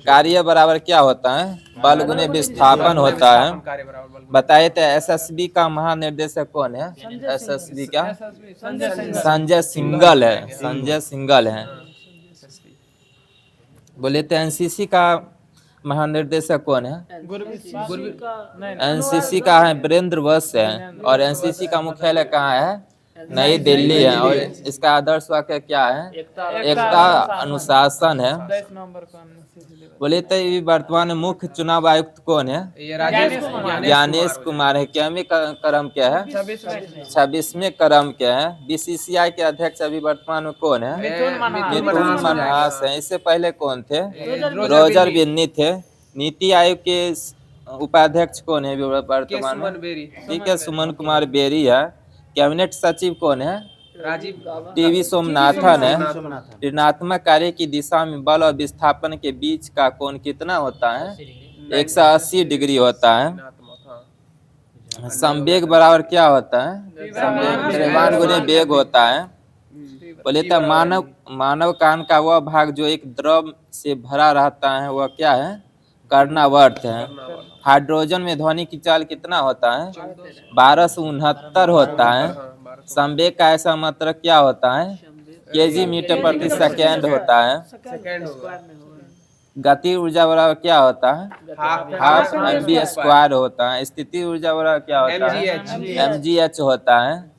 कार्य बराबर क्या होता है? बल गुने विस्थापन होता है। बताइए तो एसएसबी का महानिर्देशक कौन है? एसएसबी का संजय सिंघल है। संजय सिंघल है। बोले तो एनसीसी का महानिर्देशक कौन है? एनसीसी का है वीरेंद्र वत्स है। और एनसीसी का मुख्यालय कहाँ है? नई दिल्ली है। और इसका आदर्श वाक्य क्या है? एकता अनुशासन है। बोले तो वर्तमान में मुख्य चुनाव आयुक्त कौन है? ज्ञानेश कुमार है। क्या में क्रम क्या है? 26वें क्रम क्या है? बीसीसीआई के अध्यक्ष अभी वर्तमान में कौन है? मिथुन मनहास है। इससे पहले कौन थे? रोजर बिन्नी थे। नीति आयोग के उपाध्यक्ष कौन है वर्तमान में? ठीक है, सुमन कुमार बेरी है। कैबिनेट सचिव कौन है? टीवी सोमनाथन है। ऋणात्मक कार्य की दिशा में बल और विस्थापन के बीच का कोण कितना होता है? 180 डिग्री होता है। संवेग बराबर क्या होता है? संवेग द्रव्यमान गुने वेग होता है। बोले तो मानव कान का वह भाग जो एक द्रव से भरा रहता है वह क्या है? कर्णावर्त है। हाइड्रोजन में ध्वनि की चाल कितना होता है? 1269 होता है। संवेग का ऐसा मात्रक क्या होता है? केजी मीटर प्रति सेकेंड होता है। गति ऊर्जा बराबर क्या होता है? हाफ mv स्क्वायर होता है। स्थिति ऊर्जा बराबर क्या होता है? mgh होता है।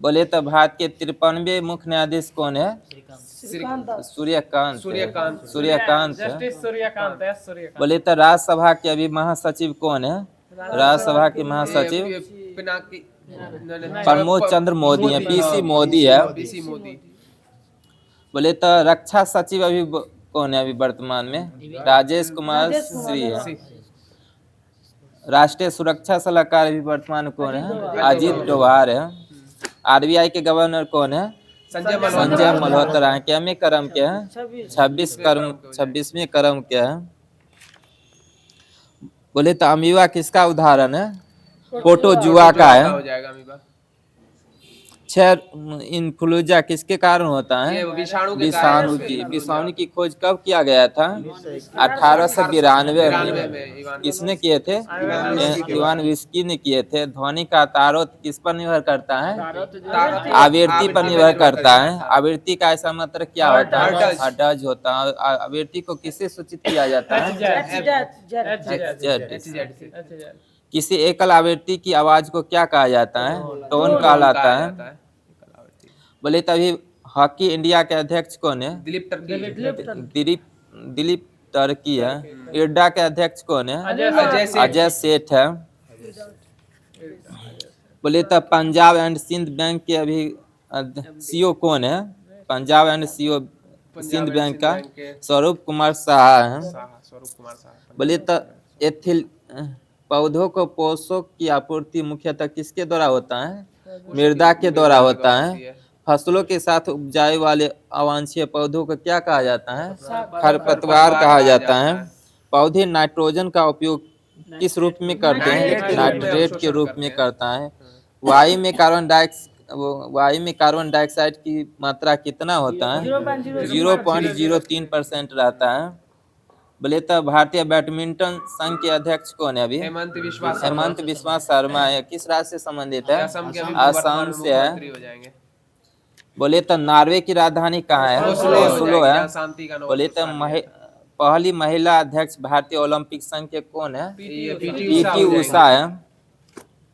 बोले तो भारत के 53वें मुख्य न्यायाधीश कौन है? सूर्यकांत है। बोले तो राज्यसभा के अभी महासचिव कौन है? राज्यसभा के महासचिव प्रमोद चंद्र मोदी है। पीसी मोदी है। बोले तो रक्षा सचिव अभी कौन है अभी वर्तमान में? राजेश कुमार श्री है। राष्ट्रीय सुरक्षा सलाहकार अभी वर्तमान में कौन है? अजीत डोभाल है। आरबीआई के गवर्नर कौन है? संजय मल्होत्रा है। क्या में क्रम क्या है? 26वें क्रम क्या है? बोले तो अमीबा किसका उदाहरण है? प्रोटोजुआ का है। इन्फ्लुएंजा किसके कारण होता है? विषाणु की खोज कब किया गया था? 1892 में। किसने किए थे? इवान विस्की ने किए थे। ध्वनि का तारोत किस पर निर्भर करता है? आवृत्ति पर निर्भर करता है। आवृत्ति का ऐसा मात्रक क्या होता है? हर्ट्ज होता है। आवृत्ति को किससे सूचित किया जाता है? किसी एकल आवृत्ति की आवाज को क्या कहा जाता है? टोन कहलाता है। बोले तभी हॉकी इंडिया के अध्यक्ष कौन है? दिलीप टर्की है। इर्डा के अध्यक्ष कौन है? अजय सेठ है। बोले तो पंजाब एंड सिंध बैंक के अभी सीईओ कौन है? Punjab and CEO Sind bank का स्वरूप कुमार साहा है। बोले तो एथिल पौधों को पोषक की आपूर्ति मुख्यतः किसके द्वारा होता है? मृदा के द्वारा होता है। फसलों के साथ उपजाए वाले अवांछनीय पौधों को क्या कहा जाता है? खरपतवार कहा जाता है। पौधे नाइट्रोजन का उपयोग किस रूप में करते हैं? नाइट्रेट के रूप में करता है। वायु में कार्बन डाइऑक्साइड की मात्रा कितना होता है? 0.03% रहता है। बोले तो भारतीय बैडमिंटन संघ के अध्यक्ष कौन है अभी? हेमंत बिस्वा शर्मा है। किस राज्य से संबंधित है? असम से है। बोले तो नॉर्वे की राजधानी कहाँ है? ओस्लो है। बोले तो पहली महिला अध्यक्ष भारतीय ओलंपिक संघ के कौन है? पीटी उषा है।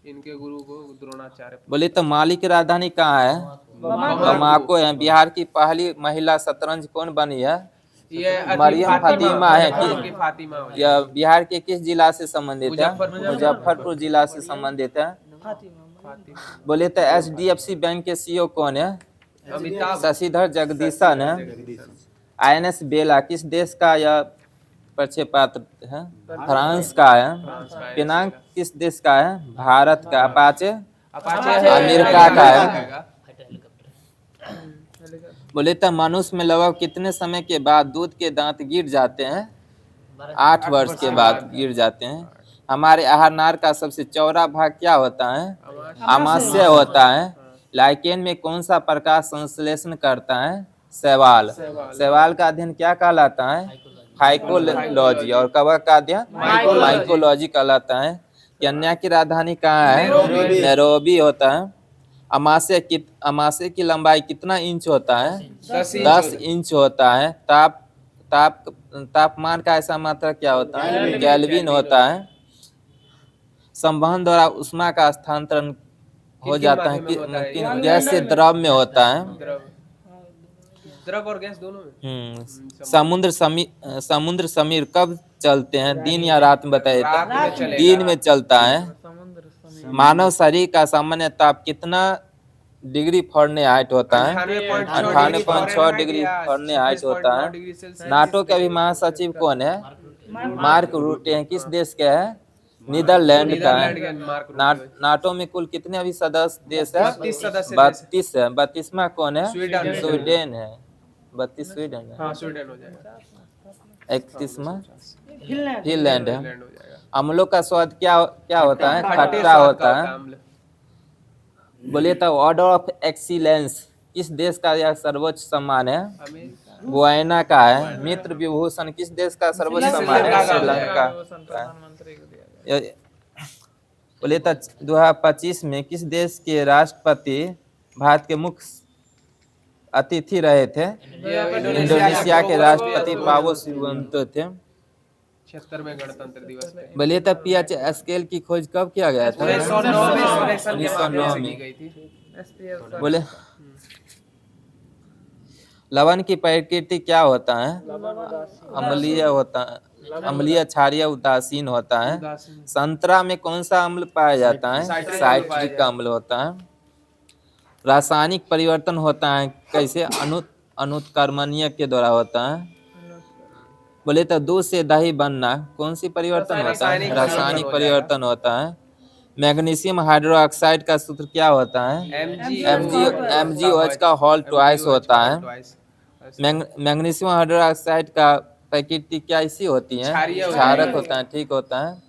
इनके गुरु को द्रोणाचार्य। बोले तो माली की राजधानी कहाँ है? बमाको है। बिहार की पहली महिला शतरंज कौन बनी है? ये मरियम फातिमा है की कि फातिमा हो यह बिहार के किस जिला से संबंधित है? मुजफ्फरपुर। मुजफ्फरपुर जिला से संबंधित है। बोले तो HDFC बैंक के CEO कौन है? अमिताभ शशिधर जगदीशन है। INS बेला किस देश का यह प्रक्षेपात्र है? फ्रांस का है। पिनांग किस देश का है? भारत का। अपाचे अमेरिका का है। बोले तो मनुष्य में लगभग कितने समय के बाद दूध के दांत गिर जाते हैं? 8 वर्ष के बाद गिर जाते हैं। हमारे आहारनार का सबसे चौड़ा भाग क्या होता है? आमाशय होता है। लाइकेन में कौन सा प्रकाश संश्लेषण करता है? शैवाल। शैवाल का अध्ययन क्या कहलाता है? फाइकोलॉजी। और कवक का अध्ययन माइकोलॉजी कहलाता है। केन्या की राजधानी कहाँ है? नैरोबी होता है। अमाशय की लंबाई कितना इंच होता है? 10 इंच होता है। तापमान का ऐसा मात्रा क्या होता है? केल्विन होता है। संवहन द्वारा उष्मा का स्थानांतरण हो जाता है कि गैस से द्रव में होता है। द्रव और गैस दोनों में। समुद्र समीर कब चलते हैं? दिन या रात में बताइए तो? दिन में चलता है। मानव शरीर का सामान्य ताप कितना डिग्री फ़ारेनहाइट होता है? 98.6 डिग्री फ़ारेनहाइट होता है। नाटो के अभी महासचिव कौन है? मार्क रूटे हैं। किस देश के है? नीदरलैंड का है। नाटो में कुल कितने अभी सदस्य देश है? 32 है। 32वां कौन है? स्वीडन है। 32 स्वीडन है। हाँ, स्वीडन हो जाएगा। 31वां फिनलैंड है। अम्लों का स्वाद क्या क्या होता है? खट्टा होता है। बोलिए तो ऑर्डर ऑफ एक्सीलेंस किस देश का यह सर्वोच्च सम्मान है? गुयाना का है। मित्र विभूषण किस देश का सर्वोच्च सम्मान है? श्रीलंका का। बोले तो 2025 में किस देश के राष्ट्रपति भारत के मुख्य अतिथि रहे थे? इंडोनेशिया के राष्ट्रपति पावो सुबियांतो थे। 76वें गणतंत्र दिवस पे। बोलिए तो पीएच स्केल की खोज कब किया गया था? 1909 में की गई थी। बोले लवण की प्रकृति क्या होता है? अम्लीय होता है। अम्लीय, क्षारीय, उदासीन होता है। संतरा में कौन सा अम्ल पाया जाता है? साइट्रिक अम्ल होता है। रासायनिक परिवर्तन होता है कैसे? अनुत्क्रमणीय के द्वारा होता है। बोले तो दूध से दही बनना कौन सी परिवर्तन होता है? रासायनिक परिवर्तन होता है। मैग्नीशियम हाइड्रोक्साइड का सूत्र क्या होता है? MgOH का होल ट्वाइस होता है। मैग्नीशियम हाइड्रोक्साइड का प्रकृति क्या इसी होती है? क्षारक होता है। ठीक होता है।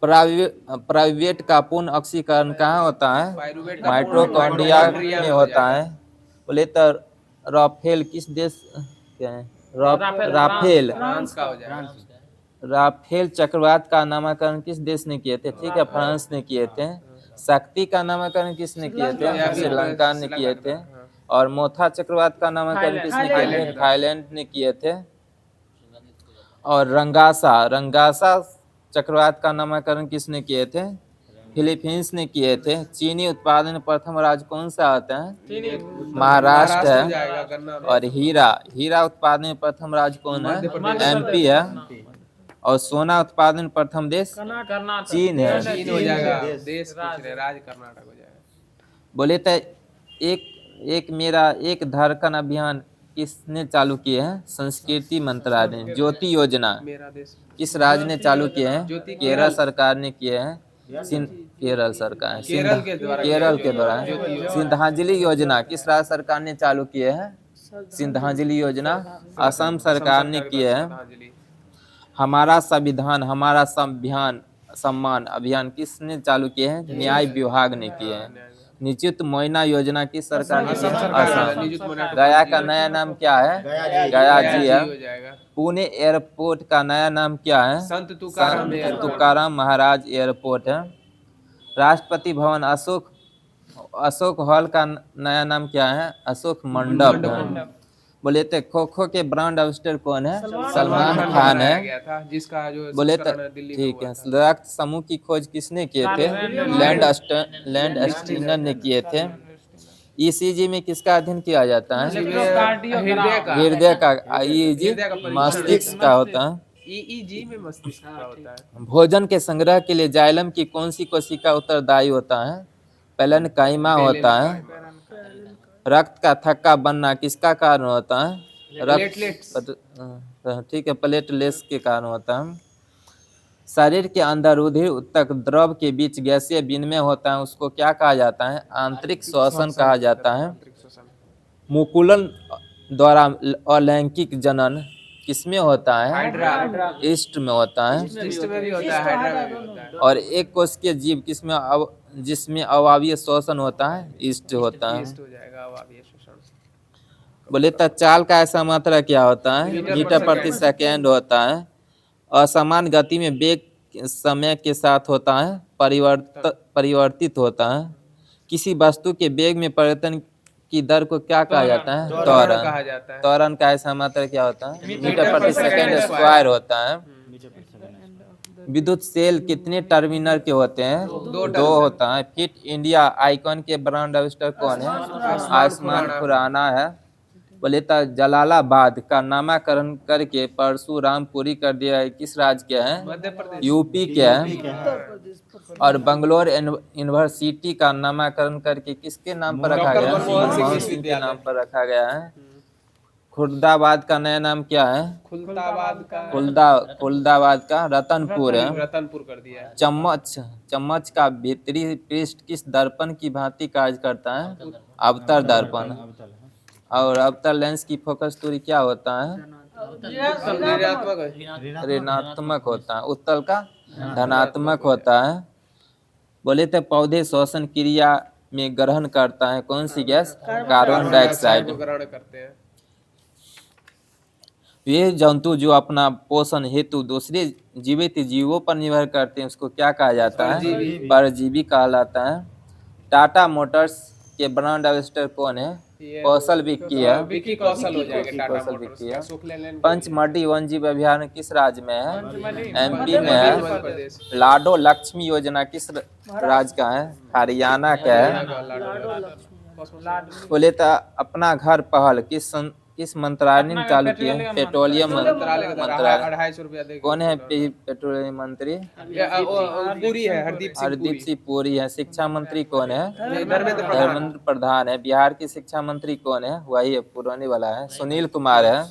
प्राइवेट का पूर्ण ऑक्सीकरण कहाँ होता है? माइटोकॉन्ड्रिया में होता है। बोले तो राफेल किस देश क्या है? राफेल फ्रांस का हो जाएगा। राफेल चक्रवात का नामकरण किस देश ने किए थे? ठीक है, फ्रांस ने किए थे। शक्ति का नामकरण किसने किए थे? श्रीलंका ने किए थे। और मोथा चक्रवात का नामकरण किसने किए थे? थाईलैंड ने किए थे। और रंगासा चक्रवात का नामकरण किसने किए थे? फिलीपींस ने किए थे। चीनी उत्पादन प्रथम राज्य कौन सा आता है? महाराष्ट्र है। और हीरा उत्पादन प्रथम राज्य कौन है? MP है। और सोना उत्पादन प्रथम देश चीन है। चीन हो जाएगा। देश पूछ रहे, राज्य कर्नाटक हो जाएगा। बोले तो एक धड़कन अभियान किसने चालू किए हैं? संस्कृति मंत्रालय ने। ज्योति योजना मेरा देश किस राज्य ने चालू किए हैं? केरल सरकार ने किए हैं। केरल सरकार केरल के द्वारा श्रद्धांजलि योजना किस राज्य सरकार ने चालू किए हैं? श्रद्धांजलि योजना असम सरकार ने किए हैं। हमारा संविधान हमारा सम्मान अभियान किसने चालू किए हैं? न्याय विभाग ने किए हैं। निश्चित मुआयना योजना किस सरकार ने किया? असम। गया का नया नाम क्या है? गया जी है। पुणे एयरपोर्ट का नया नाम क्या है? संत तुकाराम महाराज एयरपोर्ट है। राष्ट्रपति भवन अशोक हॉल का नया नाम क्या है? अशोक मंडप है। बोले तो खो खो के ब्रांड एम्बेसडर कौन है? सलमान खान है। जिसका जो बोले तो ठीक है। रक्त समूह की खोज किसने किए थे? लैंड अस्टीनर ने किए थे। ईसीजी में किसका अध्ययन किया जाता है? हृदय का हृदय का। ईईजी हृदय का परीक्षण। मस्तिष्क का होता है। ईईजी में मस्तिष्क का होता है। भोजन के संग्रह के लिए जाइलम की कौन सी कोशिका उत्तरदायी होता है? पेलेनकाइमा होता है। रक्त का थक्का बनना किसका कारण होता है? प्लेटलेट्स। ठीक है, प्लेटलेट्स के कारण होता है। शरीर के अंदर रुधिर उत्तक द्रव के बीच गैसीय विनिमय होता है, उसको क्या कहा जाता है? आंतरिक श्वसन कहा जाता है। मुकुलन द्वारा अलैंगिक जनन किसमें होता है? हाइड्रा। ईस्ट में होता है। ईस्ट में भी होता है, हाइड्रा में भी होता है। और एक कोशिकीय जीव किसमें जिसमें अवायवीय श्वसन होता है? ईस्ट होता है। ईस्ट हो जाएगा अवायवीय श्वसन। बोले तो चाल का ऐसा मात्रा क्या होता है? मीटर प्रति सेकेंड होता है। असमान गति में वेग समय के साथ होता है, परिवर्तित होता है। किसी वस्तु के वेग में परिवर्तन की दर को क्या कहा जाता है? त्वरण कहा जाता है। त्वरण का ऐसा मात्रा क्या होता है? मीटर प्रति सेकेंड स्क्वायर होता है। विद्युत सेल कितने टर्मिनल के होते हैं? दो होता है। फिट इंडिया आइकॉन के ब्रांड एम्बेसडर कौन है? आयुष्मान खुराना है। बोले तो जलालाबाद का नामकरण करके परशुरामपुरी कर दिया है, किस राज्य के हैं? मध्य प्रदेश। यूपी के हैं। और बंगलोर यूनिवर्सिटी का नामकरण करके किसके नाम पर रखा गया है? मनमोहन सिंह के नाम पर रखा गया है। खुर्दाबाद का नया नाम क्या है? खुलदाबाद का रतनपुर है। रतनपुर कर दिया है। चम्मच का भीतरी पृष्ठ किस दर्पण की भांति कार्य करता है? अवतल दर्पण। और अवतल लेंस की फोकस दूरी क्या होता है? ऋणात्मक होता है। उत्तल का धनात्मक होता है। बोले तो पौधे श्वसन क्रिया में ग्रहण करता है कौन सी गैस? कार्बन डाइऑक्साइड ग्रहण करते हैं। वे जंतु जो अपना पोषण हेतु दूसरे जीवित जीवों पर निर्भर करते हैं उसको क्या कहा जाता है? परजीवी कहलाता है। टाटा मोटर्स के ब्रांड एम्बेसडर कौन है? कौशल विक्की है। विक्की कौशल हो जाएगा टाटा कौशल मोटर्स विक्की का। है। सुख लेन पंचमढ़ी वन्यजीव अभ्यारण्य किस राज्य में है? एमपी में मध्य है। प्रदेश। लाडो लक्ष्मी योजना किस राज्य का है? हरियाणा का है। बोले तो अपना घर पहल किस मंत्रालय ने चालू किया? पेट्रोलियम मंत्रालय। 250 रुपया देगा। कौन है पेट्रोलियम मंत्री? पूरी है, हरदीप सिंह पुरी है। शिक्षा मंत्री कौन है? धर्मेंद्र प्रधान है। बिहार की शिक्षा मंत्री कौन है? वही है, पुराने वाला है, सुनील कुमार है।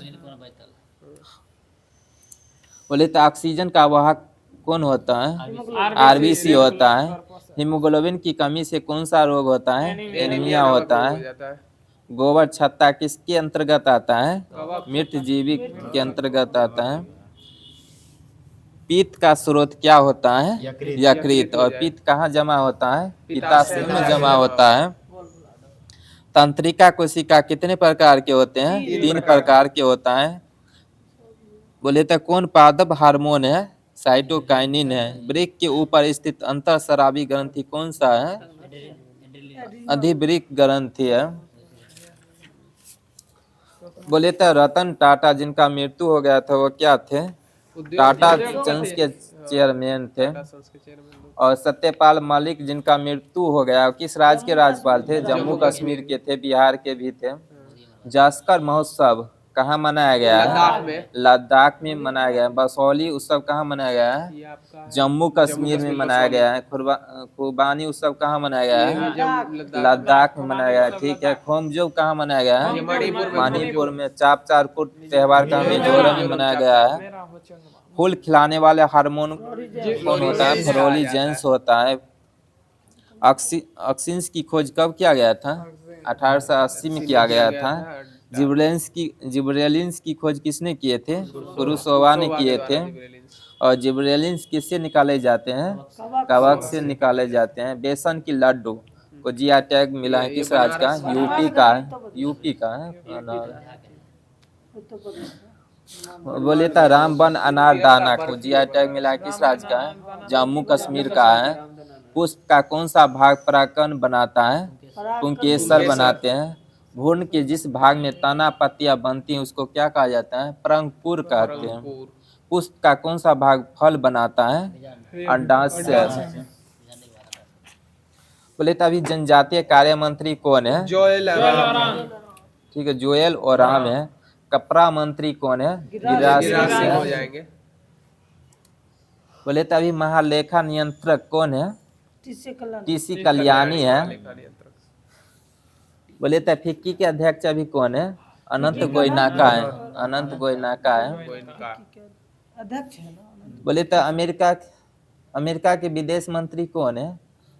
बोले तो ऑक्सीजन का वाहक कौन होता है? आरबीसी होता है। हीमोग्लोबिन की कमी से कौन सा रोग होता है? एनीमिया होता है। गोबर छत्ता किसके अंतर्गत आता है? मृत जीवी के अंतर्गत आता है। पित्त का स्रोत क्या होता है? यकृत। और पित्त कहाँ जमा होता है? पित्ताशय में जमा होता है। तंत्रिका कोशिका कितने प्रकार के होते हैं? 3 प्रकार के होता है। बोले तो कौन पादप हार्मोन है? साइटोकाइनिन है। वृक्क के ऊपर स्थित अंतःस्रावी ग्रंथि कौन सा है? अधिवृक्क ग्रंथि है। बोले तो रतन टाटा जिनका मृत्यु हो गया था वो क्या थे? टाटा सन्स के चेयरमैन थे। और सत्यपाल मलिक जिनका मृत्यु हो गया किस राज्य के राज्यपाल थे? जम्मू कश्मीर के थे, बिहार के भी थे। जास्कर महोत्सव कहाँ मनाया गया है? लद्दाख में मनाया गया है। बसौली उत्सव कहाँ मनाया गया है? जम्मू कश्मीर में मनाया गया है। खुबानी उत्सव कहाँ मनाया गया है? लद्दाख में मनाया गया है। ठीक है। खोमजो कहाँ मनाया गया है? मणिपुर में। चाप चारकुट त्योहार का मिजोरम में मनाया गया है। फूल खिलाने वाले हार्मोन कौन होता है? फ्लोरीजेंस होता है। ऑक्सिन्स की खोज कब किया गया था? 1880 में किया गया था। जिब्रेलिन्स की खोज किसने किए थे? कुरुसोवा ने किए थे। और जिब्रेलिन्स किससे निकाले जाते हैं? कवक से निकाले जाते हैं। बेसन की लड्डू को जीआई टैग मिला है किस राज्य का? यूपी का है। यूपी का है। बोले तो रामबन अनार दाना को जीआई टैग मिला है किस राज्य का है? जम्मू कश्मीर का है। पुष्प का कौन सा भाग परागकण बनाता है? पुंकेसर बनाते हैं। भ्रूण के जिस भाग में तना पत्तियां बनती हैं उसको क्या कहा जाता है? परागपुर कहते हैं। पुष्प का कौन सा भाग फल बनाता है? अंडाशय। बोले तो अभी जनजातीय कार्य मंत्री कौन है? जोएल ठीक है, जोएल ओराम है। कपड़ा मंत्री कौन है? गिरिराज गिरिराज सिंह सिंह हो है। जाएंगे। बोले तो अभी महालेखा नियंत्रक कौन है? टीसी कल्याणी है। लेखा नियंत्रक। बोले तो फिक्की के अध्यक्ष अभी कौन है? अनंत गोयनाका है। अनंत गोयनाका है। कोई इनका बोले तो अमेरिका के विदेश मंत्री कौन है?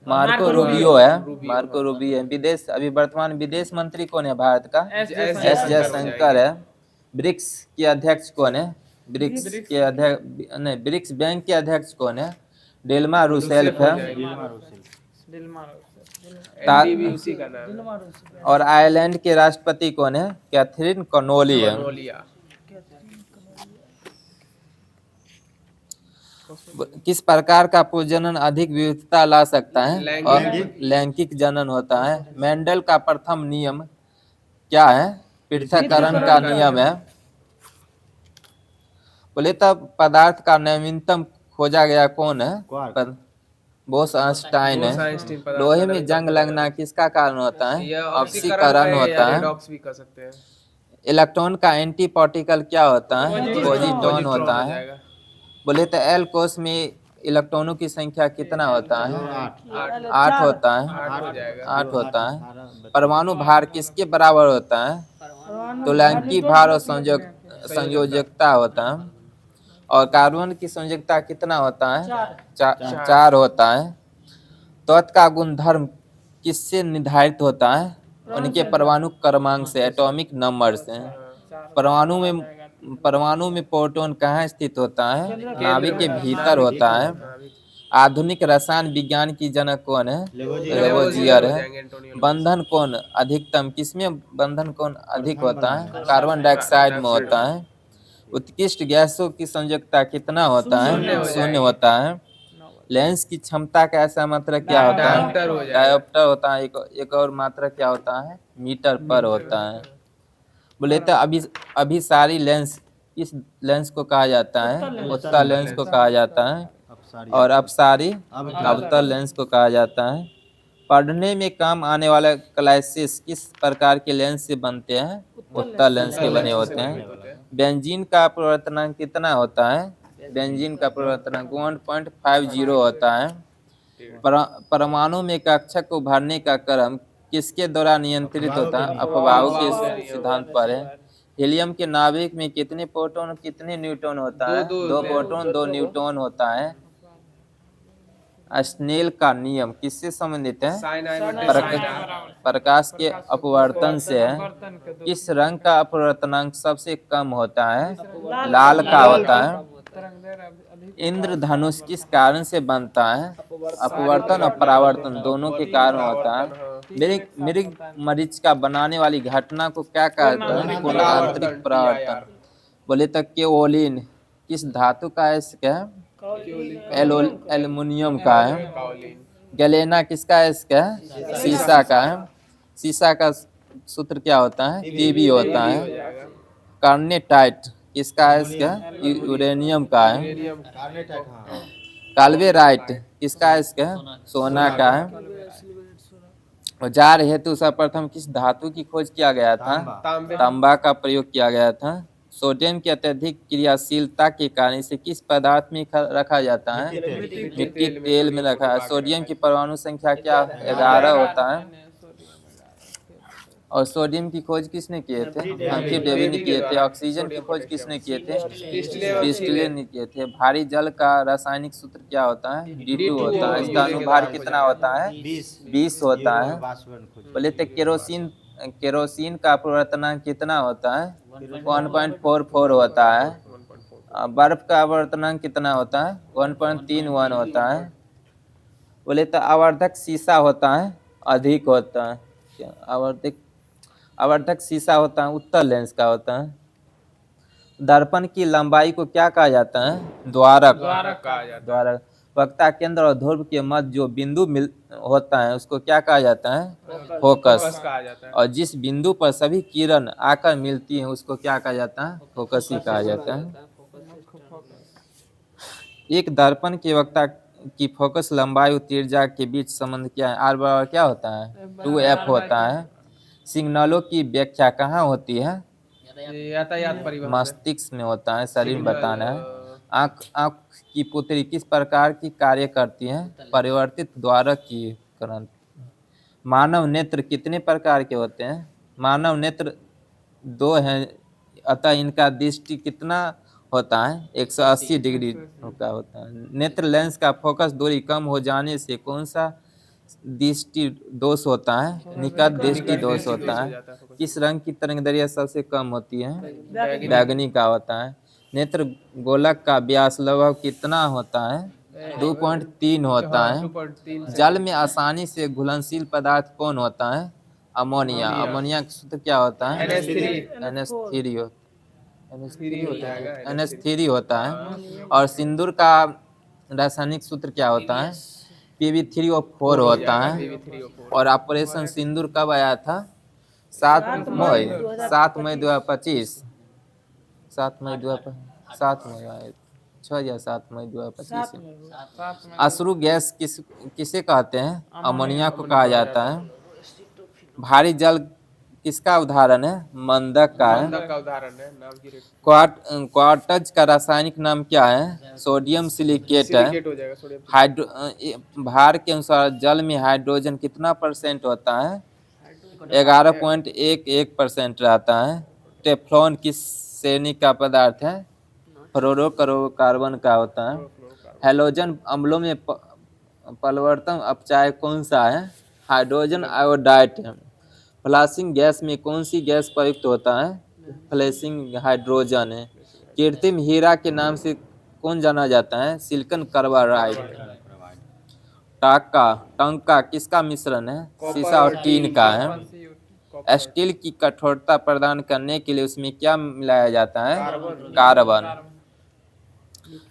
मार्को रूबियो है। मार्को रूबियो है। विदेश अभी वर्तमान विदेश मंत्री कौन है भारत का? एस एस जयशंकर है। ब्रिक्स के अध्यक्ष कौन है? ब्रिक्स के अध्यक्ष नहीं, ब्रिक्स बैंक के अध्यक्ष कौन है? डिल्मा रूसेफ है। एनडीबी उसी का नाम है। और आयरलैंड के राष्ट्रपति कौन है? कैथरीन कनोली है। नोलिया। किस प्रकार का प्रजनन अधिक विविधता ला सकता है? और लैंगिक जनन होता है। मेंडल का प्रथम नियम क्या है? पृथक्करण का नियम है। बोले तब पदार्थ का नवीनतम खोजा गया कौन है? बोस आइंस्टाइन है। आइंस्टीन पदार्थ लोहे का में नवीनतम जंग लगना किसका कारण होता है? यह ऑक्सीकरण होता है। रेडॉक्स भी कर सकते हैं। इलेक्ट्रॉन का एंटी पार्टिकल क्या होता है? पॉजिट्रॉन होता हो है। जाएगा। बोले तो एल कोश में इलेक्ट्रॉनों की संख्या कितना होता है? 8 होता है। 8 हो जाएगा। 8 होता है। परमाणु भार किसके बराबर होता है? तुल्यंकी भार और संयोजकता होता है। और कार्बन की संयोजकता कितना होता है? 4 होता है। तत्व का गुणधर्म किससे निर्धारित होता है? उनके परमाणु क्रमांक से, एटॉमिक नंबर से। परमाणु में प्रोटॉन कहाँ स्थित होता है? नाभिक के भीतर होता है। आधुनिक रसायन विज्ञान की जनक कौन है? लेवोजियर है। बंधन कौन अधिकतम, किसमें बंधन कौन अधिक होता है? कार्बन डाइऑक्साइड में होता है। उत्कृष्ट गैसों की संयोजकता कितना होता है? 0 होता है। लेंस की क्षमता का ऐसा मात्रक क्या होता है? डायोप्टर होता है। एक और मात्रक क्या होता है? मीटर पर होता है। बोले तो अभिसारी लेंस किस लेंस को कहा जाता है? उत्तल लेंस को कहा जाता है। और अपसारी अवतल लेंस को कहा जाता है। पढ़ने में काम आने वाले क्लाइसिस किस प्रकार के लेंस से बनते हैं? उत्तल लेंस के बने होते हैं। बेंजीन का अपवर्तनांक कितना होता है? बेंजीन का अपवर्तनांक 1.50 होता है। परमाणु में कक्षक को भरने का क्रम किसके द्वारा नियंत्रित होता है? अपवाह के सिद्धांत पर है। हीलियम के नाभिक में कितने प्रोटॉन कितने न्यूट्रॉन होता है? 2 प्रोटॉन 2 न्यूट्रॉन होता है। स्नेल का नियम किससे संबंधित है? प्रकाश के अपवर्तन से है। किस रंग का अपवर्तनांक सबसे कम होता है? लाल का होता है। इंद्रधनुष किस कारण से बनता है? अपवर्तन और परावर्तन दोनों के कारण होता है। मृग मरीचिका बनाने वाली घटना को क्या कहते हैं? पूर्ण आंतरिक परावर्तन। बोले तो केओलिन किस धातु का है? एल्युमिनियम का है। गैलेना किसका है? सीसा का है। सीसा का सूत्र क्या होता है? Pb होता है। कार्नेटाइट किसका है? यूरेनियम का है। काल्वेराइट किसका है? सोना का है। औजार हेतु सर्वप्रथम किस धातु की खोज किया गया था? तांबा का प्रयोग किया गया था। सोडियम की अत्यधिक क्रियाशीलता के कारण इसे किस पदार्थ में रखा जाता है? मिट्टी तेल में रखा है। सोडियम की परमाणु संख्या क्या? 11 होता है। और सोडियम की खोज किसने किए थे? हम्फ्री डेवी ने किए थे। ऑक्सीजन की खोज किसने किए थे? प्रिस्टले ने किए थे। भारी जल का रासायनिक सूत्र क्या होता है? D2 होता है। इसका अनुभार कितना होता है? 20 होता है। बोले तो केरोसिन का अपवर्तनांक कितना होता है? 1.44 होता है। बर्फ का अपवर्तनांक कितना होता है? 1.31 होता है। बोले तो आवर्धक शीशा होता है अधिक होता है। आवर्धक शीशा होता है उत्तल लेंस का होता है। दर्पण की लंबाई को क्या कहा जाता है? द्वारक कहा जाता है। द्वारक। वक्ता केंद्र और ध्रुव के मध्य जो बिंदु होता है उसको क्या कहा जाता है? फोकस कहा जाता है। और जिस बिंदु पर सभी किरण आकर मिलती हैं उसको क्या कहा जाता है? फोकस ही कहा जाता है। एक दर्पण के की फोकस लंबाई और त्रिज्या के बीच संबंध क्या है? R बराबर क्या होता है? 2F होता है। सिग्नलों की व्याख्या कहाँ होती है? ये यातायात परिवहन में। मस्तिष्क में होता है, शरीर में सिग्नल, बताना है। आँख आँख की पुतली किस प्रकार की कार्य करती है? परिवर्तित द्वारक की करण। मानव नेत्र कितने प्रकार के होते हैं? मानव नेत्र 2 हैं, अतः इनका दृष्टि कितना होता है? 180 डिग्री का होता है। नेत्र लेंस का फोकस दूरी कम हो जाने से कौन सा दृष्टि दोष होता है? निकट दृष्टि दोष होता है। किस रंग की तरंगदैर्घ्य सबसे कम होती है? बैगनी का होता है। नेत्र गोलक का व्यास लगभग कितना होता है? 2.3 होता है। 2.3 जल में आसानी से घुलनशील पदार्थ कौन होता है? अमोनिया। अमोनिया का सूत्र क्या होता है? NH3 होता है। और सिंदूर का रासायनिक सूत्र क्या होता है? Pb3O4 होता है। और ऑपरेशन सिंदूर कब आया था? 7 मई 2025। 7 मई 2025। अश्रु गैस किसे कहते हैं? अमोनिया को कहा जाता है। भारी जल किसका उदाहरण है? मंदक का है। मंदक का उदाहरण है, नाम की क्वार्टज का रासायनिक नाम क्या है? सोडियम सिलिकेट है। सिलिकेट हो जाएगा, सोडियम। भार के अनुसार जल में हाइड्रोजन कितना % होता है? 11.11% रहता है। टेफ्लॉन किस श्रेणी का पदार्थ है? फ्लोरोकार्बन का होता है। हैलोजन अम्लों में परिवर्तन अपचायक कौन सा है? हाइड्रोजन आयोडाइड है। फ्लाशिंग गैस में कौन सी गैस प्रयुक्त होता है? फ्लैशिंग हाइड्रोजन है। कृत्रिम हीरा के नाम से कौन जाना जाता है? Silicon carbide. टंका किसका मिश्रण है? शीशा और टीन का है। स्टील की कठोरता प्रदान करने के लिए उसमें क्या मिलाया जाता है? कार्बन।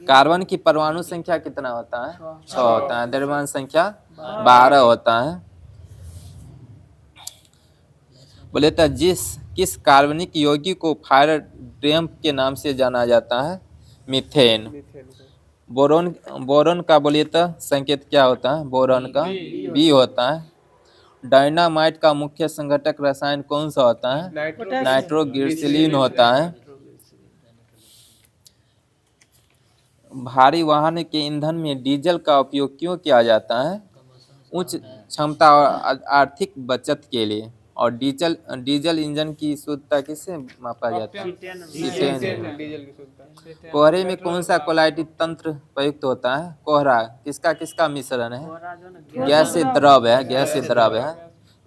कार्बन की परमाणु संख्या कितना होता है? 6 होता है। द्रव्यमान संख्या 12 होता है। बोले तो किस कार्बनिक यौगिक को फायर डैम्प के नाम से जाना जाता है? मीथेन। बोरॉन का बोलिए तो संकेत क्या होता है? बोरॉन का बी होता है। डायनामाइट का मुख्य संघटक रसायन कौन सा होता है? नाइट्रोग्लिसरीन होता है। भारी वाहन के ईंधन में डीजल का उपयोग क्यों किया जाता है? उच्च क्षमता और आर्थिक बचत के लिए। और डीजल इंजन की शुद्धता किससे मापा जाता है? कोहरे में कौन सा क्वालिटी तंत्र प्रयुक्त होता है? कोहरा किसका मिश्रण है? गैसीय द्रव है।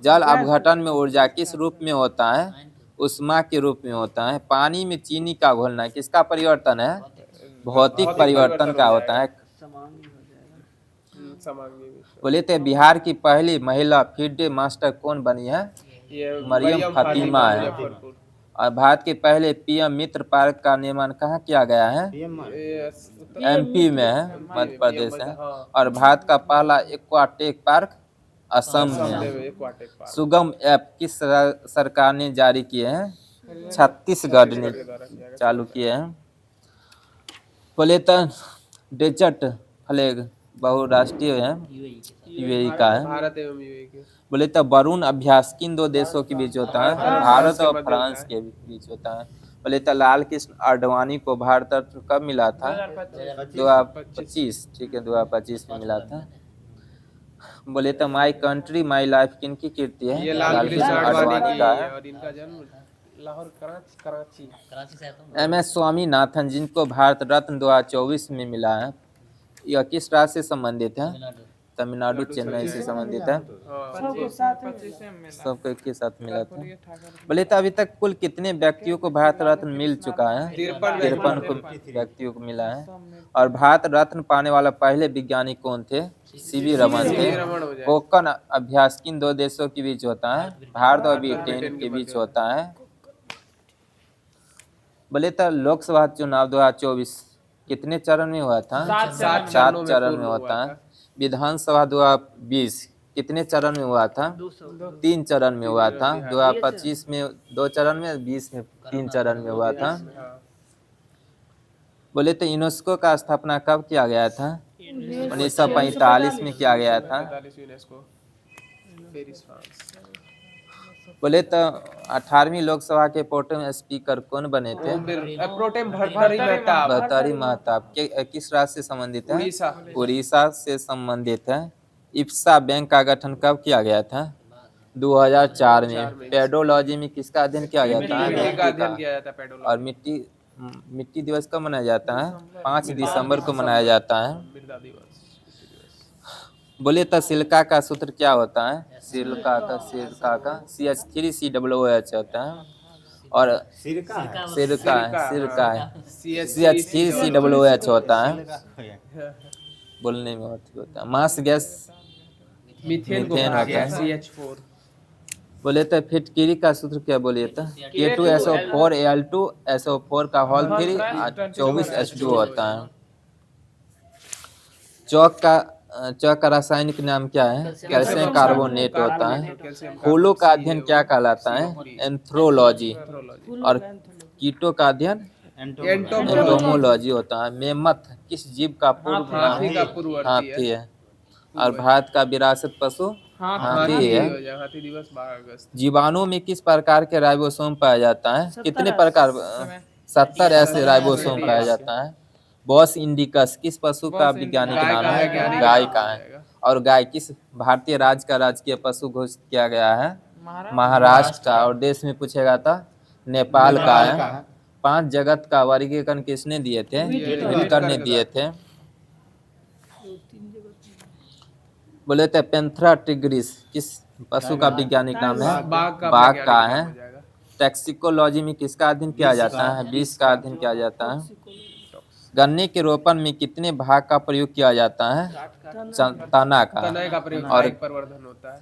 जल अपघटन में ऊर्जा किस रूप में होता है? उष्मा के रूप में होता है। पानी में चीनी का घोलना किसका परिवर्तन है? भौतिक परिवर्तन का होता है। बोले तो बिहार की पहली महिला फील्ड मास्टर कौन बनी है? मरियम फातिमा है। और भारत के पहले PM मित्र पार्क का निर्माण कहाँ किया गया है? MP में है, मध्य प्रदेश है। और भारत का पहला एक्वाटेक पार्क असम में है। सुगम ऐप किस सरकार ने जारी किए हैं? छत्तीसगढ़ ने चालू किए हैं। बोले तो डेजर्ट फ्लैग बहुराष्ट्रीय है, UAE का है। भारत एवं UAE के। बोले तो वरुण अभ्यास किन 2 देशों के बीच होता है? भारत और फ्रांस के बीच होता है। बोले तो लाल कृष्ण आडवाणी को भारत रत्न कब मिला था? 2025। ठीक है, 2025 में मिला था। बोले तो माई कंट्री माई लाइफ किनकी कीर्ति है? ये लाल कृष्ण आडवाणी का है। और इनका जन्म लाहौर कराची। MS स्वामीनाथन जिनको भारत रत्न 2024 में मिला है, यह किस राज्य से संबंधित है? तमिलनाडु, चेन्नई से संबंधित है। सबको एक के साथ मिला था। बोले तो अभी तक कुल कितने व्यक्तियों को भारत रत्न मिल चुका है? 53 को व्यक्तियों को मिला है। और भारत रत्न पाने वाला पहले वैज्ञानिक कौन थे? CV रमन थे। कोकन अभ्यास किन 2 देशों के बीच होता है? भारत और ब्रिटेन के बीच होता है। बोले तो लोकसभा चुनाव 2024 कितने चरण में हुआ था? 7 चरण में होता है। विधानसभा 2020 कितने चरण में हुआ था? 3 चरण में हुआ था। 2025 में 2 चरण में, 20 में 3 चरण में हुआ था। बोले तो यूनेस्को का स्थापना कब किया गया था? 1945 में किया गया था। 1945 यूनेस्को, पेरिस, फ्रांस। बोले तो 18वीं लोकसभा के प्रोटेम स्पीकर कौन बने थे? प्रोटेम भर्तृहरि मेहताब, भर्तृहरि महताब। किस राज्य से संबंधित है? उड़ीसा। उड़ीसा से संबंधित है। इप्सा बैंक का गठन कब किया गया था? 2004 में। पेडोलॉजी में किसका अध्ययन किया जाता है? मिट्टी का मिट्टी अध्ययन का। किया जाता है पेडोलॉजी। और मिट्टी दिवस कब मनाया जाता है? 5 दिसंबर को मनाया जाता है। मृदा दिवस। बोलिए तो सिलिका का सूत्र क्या होता है? सिलिका का CH3COOH होता है। और सिरका है CH3COOH होता है। बोलने में बहुत होता है। मास गैस मीथेन को मीथेन कहा होता गया है है। CH4। बोले तो फिटकिरी का सूत्र क्या बोलिए तो? K2SO4Al2SO4 का होल 3 24H2 होता है। चौक का रासायनिक नाम क्या है? कैल्शियम कार्बोनेट होता है। फूलों का अध्ययन क्या कहलाता है? एंथ्रोलॉजी। और कीटों का अध्ययन एंटोमोलॉजी होता है। मेमथ किस जीव का पूर्व नाम हाथी का पूर्ववर्ती हाथी है। और भारत का विरासत पशु हाथी है। हाथी दिवस 12 अगस्त। जीवाणु में किस प्रकार के राइबोसोम पाया जाता है? कितने प्रकार? 70 ऐसे राइबोसोम पाया जाता है। बॉस इंडिकस किस पशु का वैज्ञानिक नाम है? गाय का है। और गाय किस भारतीय राज्य का राजकीय पशु घोषित किया गया है? महाराष्ट्र का। और देश में पूछेगा था नेपाल का है। 5 जगत का वर्गीकरण किसने दिए थे? विल्कर ने दिए थे। बोले थे पेंथ्रा टिग्रिस किस पशु का वैज्ञानिक नाम है? बाघ का है। टैक्सिकोलॉजी में किसका अध्ययन किया जाता है? विष का अध्ययन किया जाता है। गन्ने के रोपण में कितने भाग का प्रयोग किया जाता है? तना का। का प्रयोग और प्रवर्धन होता है।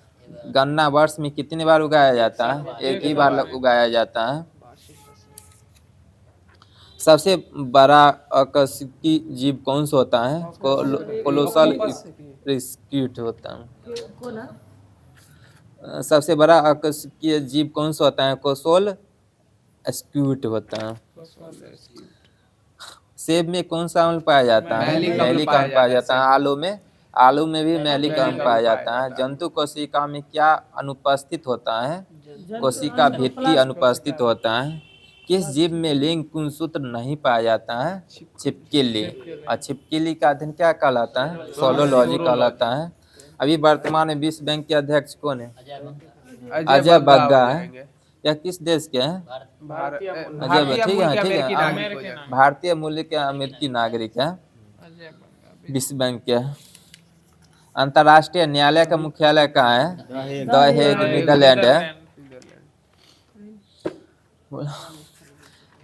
गन्ना वर्ष में कितनी बार उगाया जाता है? एक ही बार उगाया जाता है। सबसे बड़ा अकशेरुकी जीव कौन सा होता है? कोलोसल स्क्यूट होता है। सबसे बड़ा अकशेरुकीय जीव कौन सा होता है? कोलोसल स्क्यूट होता है। सेब में कौन सा अम्ल पाया जाता है? मैलिक अम्ल पाया जाता है। आलू में भी मैलिक अम्ल पाया जाता है। जंतु कोशिका में क्या अनुपस्थित होता है? कोशिका भित्ति अनुपस्थित होता है। किस जीव में लिंग गुणसूत्र नहीं पाया जाता है? छिपकली। और छिपकली का अध्ययन क्या कहलाता है? सोलोलॉजी कहलाता है। अभी वर्तमान में विश्व बैंक के अध्यक्ष कौन है? अजय बग्गा है। यह किस देश के हैं? ठीक है। भारतीय मूल्य के अमेरिकी नागरिक है। विश्व बैंक के। अंतर्राष्ट्रीय न्यायालय का मुख्यालय कहाँ है? द हेग, नीदरलैंड है।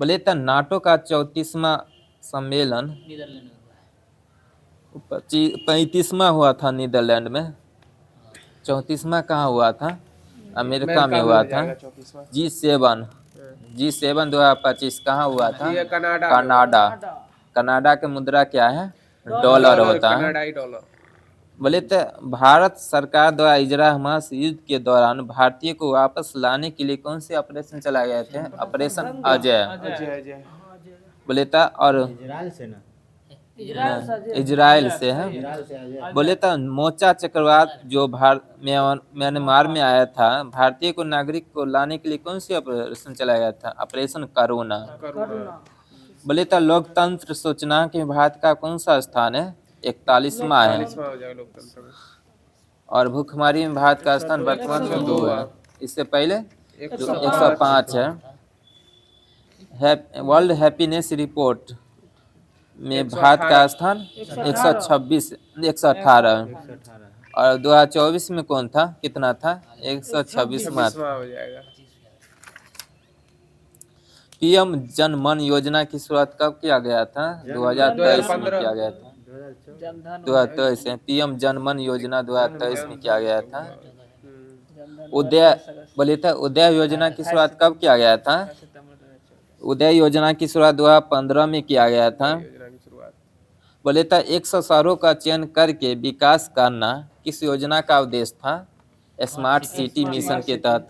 बोले तो नाटो का 34वां सम्मेलन 35वां हुआ था नीदरलैंड में। 34वां कहाँ हुआ था? अमेरिका में हुआ था। G7 2025 कहाँ हुआ था? कनाडा। कनाडा की मुद्रा क्या है? डॉलर होता है। बोले तो भारत सरकार द्वारा इजरा हमास युद्ध के दौरान भारतीय को वापस लाने के लिए कौन से ऑपरेशन चलाए गए थे? ऑपरेशन अजय। बोले तो और इजराइल से है। बोले तो मोचा चक्रवात जो म्यांमार में आया था, भारतीय को नागरिक को लाने के लिए कौन सी ऑपरेशन चलाया गया था? ऑपरेशन करुणा। बोले तो लोकतंत्र सूचकांक में भारत का कौन सा स्थान है? 41वां है। और भूखमरी में भारत का स्थान वर्तमान में 2 है। इससे पहले 105 है। वर्ल्ड हैप्पीनेस रिपोर्ट में भारत का स्थान 118 है। और 2024 में कौन था? कितना था? 126वां। पीएम जन मन योजना की शुरुआत कब किया गया था? 2023 में किया गया था। 2023 में पीएम जन मन योजना 2023 में किया गया था। बोले था उदय योजना की शुरुआत कब किया गया था? उदय योजना की शुरुआत 2015 में किया गया था। बोले था 100 शहरों का चयन करके विकास करना किस योजना का उद्देश्य था? स्मार्ट सिटी मिशन के तहत।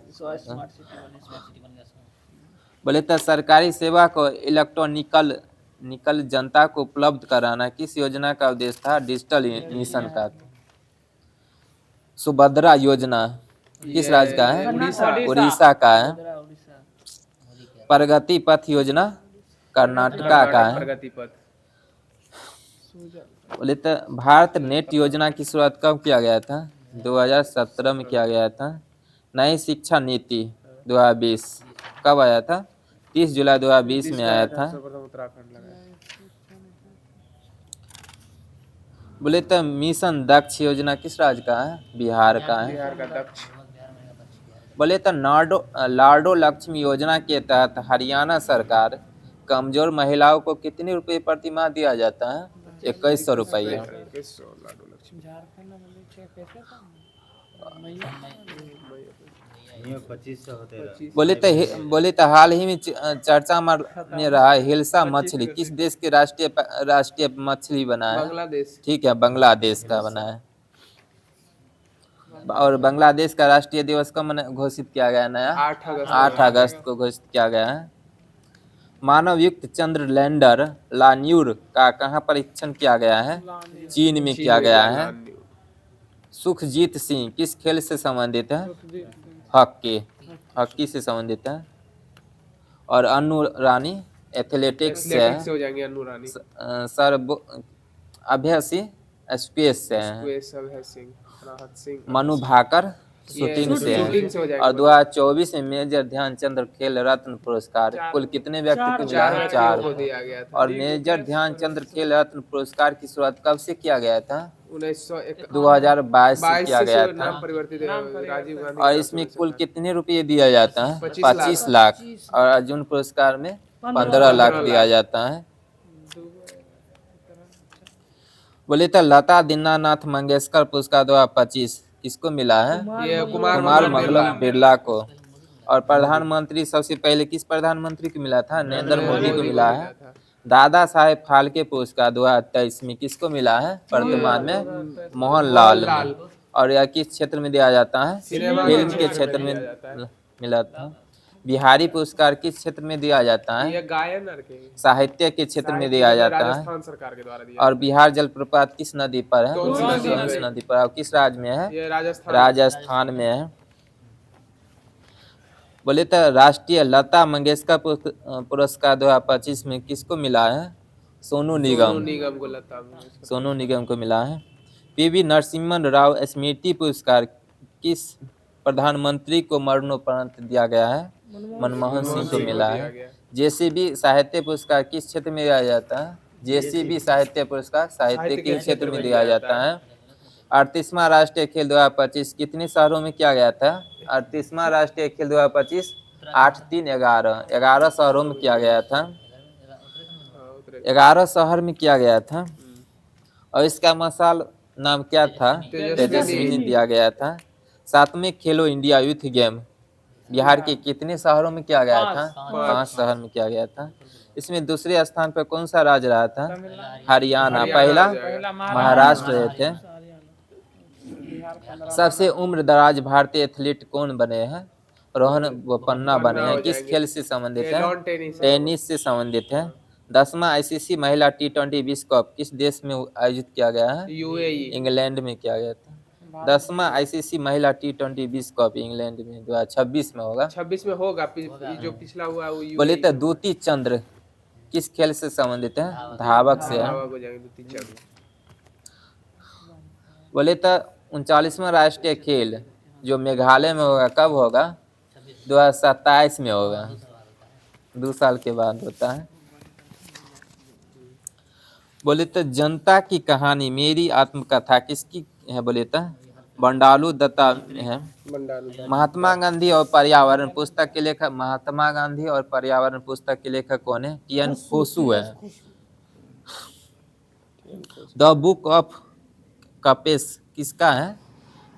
बोले तो सरकारी सेवा को इलेक्ट्रॉनिकल निकल जनता को उपलब्ध कराना किस योजना का उद्देश्य था? डिजिटल मिशन का। सुभद्रा योजना किस राज्य का है? उड़ीसा का है। प्रगति पथ योजना कर्नाटका का है। प्रगति पथ। बोले तो भारत नेट योजना की शुरुआत कब किया गया था? 2017 में किया गया था। नई शिक्षा नीति 2020 कब आया था? 30 जुलाई 2020 में आया था। उत्तराखंड लगा। बोले तो मिशन दक्ष योजना किस राज्य का है? बिहार का है। बिहार का दक्ष। बोले तो लाडो लक्ष्मी योजना के तहत हरियाणा सरकार कमजोर महिलाओं को कितने रुपए प्रति माह दिया जाता है? 2100 रुपये। बोले तो हाल ही में चर्चा में रहा हिल्सा मछली किस देश के राष्ट्रीय मछली बना है? बांग्लादेश। ठीक है, बांग्लादेश का बना है। और बांग्लादेश का राष्ट्रीय दिवस कब घोषित किया गया? नया 8 अगस्त को घोषित किया गया है। मानव युक्त चंद्र लैंडर लान्यूर का कहाँ परीक्षण किया गया है? चीन में किया गया है। सुखजीत सिंह किस खेल से संबंधित है? हॉकी से संबंधित है। और अनु रानी एथलेटिक्स से है। हो जाएंगे अनु रानी। सर अभ्यसी स्पेस से है। मनु भाकर शूटिंग से है। और 2024 में मेजर ध्यानचंद खेल रत्न पुरस्कार कुल कितने व्यक्ति को मिला है? 4 को दिया गया था। और मेजर ध्यानचंद खेल रत्न पुरस्कार की शुरुआत कब से किया गया था? 2022 से किया गया था। राजीव गांधी। और इसमें कुल कितने रुपये दिया जाता है? 25 लाख। और अर्जुन पुरस्कार में 15 लाख दिया जाता है। बोले तो लता दीनानाथ मंगेशकर पुरस्कार 2025 किसको मिला है? ये कुमार मंगलम बिरला को। और प्रधानमंत्री सबसे पहले किस प्रधानमंत्री को मिला था? नरेंद्र मोदी को मिला है। दादा साहेब फाल्के पुरस्कार 2023 में किसको मिला है? वर्तमान में मोहनलाल। और यह किस क्षेत्र में दिया जाता है? फिल्म के क्षेत्र में मिला था। बिहारी पुरस्कार किस क्षेत्र में दिया जाता है? ये गायन के साहित्य के क्षेत्र में दिया जाता है। राजस्थान सरकार के द्वारा दिया। और बिहार जलप्रपात किस नदी पर है? टोंस नदी पर। और किस राज्य में है? ये राजस्थान में है। बोले तो राष्ट्रीय लता मंगेशकर पुरस्कार 2025 में किसको मिला है? सोनू निगम को लता सोनू निगम को मिला है। पीवी नरसिम्हा राव स्मृति पुरस्कार किस प्रधानमंत्री को मरणोपरांत दिया गया है? मनमोहन सिंह को मिला है। जेसीबी साहित्य पुरस्कार किस क्षेत्र में दिया जाता है? जेसीबी साहित्य पुरस्कार साहित्य के क्षेत्र में दिया जाता है। 38वां राष्ट्रीय खेल 2025 कितने शहरों में किया गया था? 38वां राष्ट्रीय खेल 2025 8, 3, 11 शहरों में किया गया था। 11 शहर में किया गया था। और इसका मसाल नाम क्या था? तेजस्विनी दिया गया था। 7वें खेलो इंडिया यूथ गेम बिहार के कितने शहरों में किया गया था? 5 शहर में किया गया था। इसमें दूसरे स्थान पर कौन सा राज्य रहा था? हरियाणा। पहला महाराष्ट्र रहे थे। सबसे उम्र दराज भारतीय एथलीट कौन बने हैं? रोहन बोपन्ना बने हैं। किस खेल से संबंधित है? टेनिस से संबंधित है। 10वां आईसीसी महिला T20 विश्व कप किस देश में आयोजित किया गया है? यूएई। इंग्लैंड में किया गया था। 10वां आईसीसी महिला T20 विश्व कप इंग्लैंड में 2026 में होगा। 26 में होगा। जो पिछला हुआ वो बोले तो दूती चंद्र किस खेल से संबंधित है? धावक से है। बोले तो 39वां राष्ट्रीय खेल जो मेघालय में होगा कब होगा? 2027 में होगा। 2 साल के बाद होता है। बोले तो जनता की कहानी मेरी आत्मकथा किसकी है? बोले तो बंडालू दत्ता है। महात्मा गांधी और पर्यावरण पुस्तक के लेखक महात्मा गांधी और पर्यावरण पुस्तक के लेखक कौन है? टी.एन. खोसू है। द बुक ऑफ कपेस किसका है?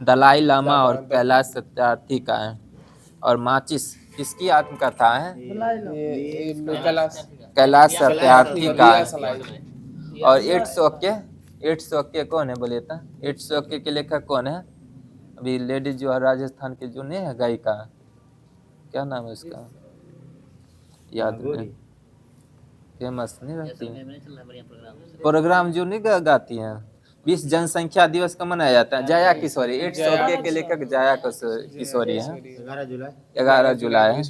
दलाई लामा और कैलाश सत्यार्थी का है। और माचिस किसकी आत्मकथा है? कैलाश सत्यार्थी का है। और इट्स ओके कौन है? बोले तो इट्स ओके के लेखक कौन है? अभी लेडीज जो है राजस्थान के जो नहीं है गायिका, क्या नाम है उसका? याद नहीं। फेमस नहीं रहती है प्रोग्राम जो नहीं गाती हैं। 20 जनसंख्या दिवस का मनाया जाता है। जया किशोरी 800 के लेखक जया किशोरी है। 11 जुलाई है।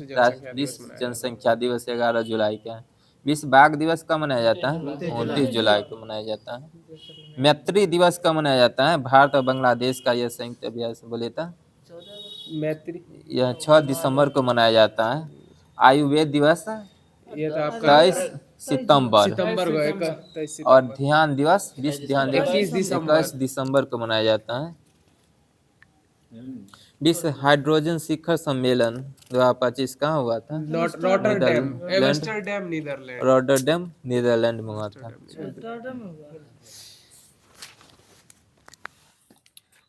20 जनसंख्या दिवस 11 जुलाई का है। 20 बाघ दिवस का मनाया जाता है 29 जुलाई को मनाया जाता है। मैत्री दिवस का मनाया जाता है। भारत और बांग्लादेश का यह संयुक्त अभ्यास बोले था मैत्री यह 6 दिसंबर को मनाया जाता है। आयुर्वेद दिवस ये तो आपका 23 सितंबर सितंबर को 21 और ध्यान दिवस 20 ध्यान दिवस 21 दिसंबर को मनाया जाता है। विश्व हाइड्रोजन शिखर सम्मेलन 2025 कहाँ हुआ था? Rotterdam Amsterdam Netherland Rotterdam Netherland में हुआ था।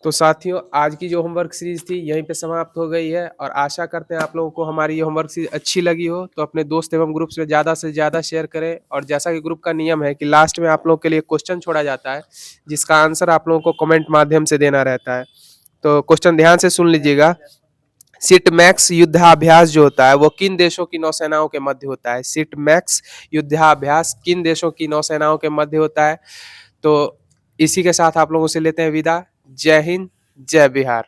तो साथियों आज की जो होमवर्क सीरीज थी यहीं पे समाप्त हो गई है और आशा करते हैं आप लोगों को हमारी ये होमवर्क सीरीज अच्छी लगी हो तो अपने दोस्त एवं ग्रुप्स में ज़्यादा से ज़्यादा शेयर करें। और जैसा कि ग्रुप का नियम है कि लास्ट में आप लोगों के लिए क्वेश्चन छोड़ा जाता है जिसका आंसर आप लोगों को कमेंट माध्यम से देना रहता है। तो क्वेश्चन ध्यान से सुन लीजिएगा। सिट मैक्स युद्धाभ्यास जो होता है वो किन देशों की नौसेनाओं के मध्य होता है? सिट मैक्स युद्धाभ्यास किन देशों की नौसेनाओं के मध्य होता है? तो इसी के साथ आप लोगों से लेते हैं विदा। जय हिंद, जय बिहार।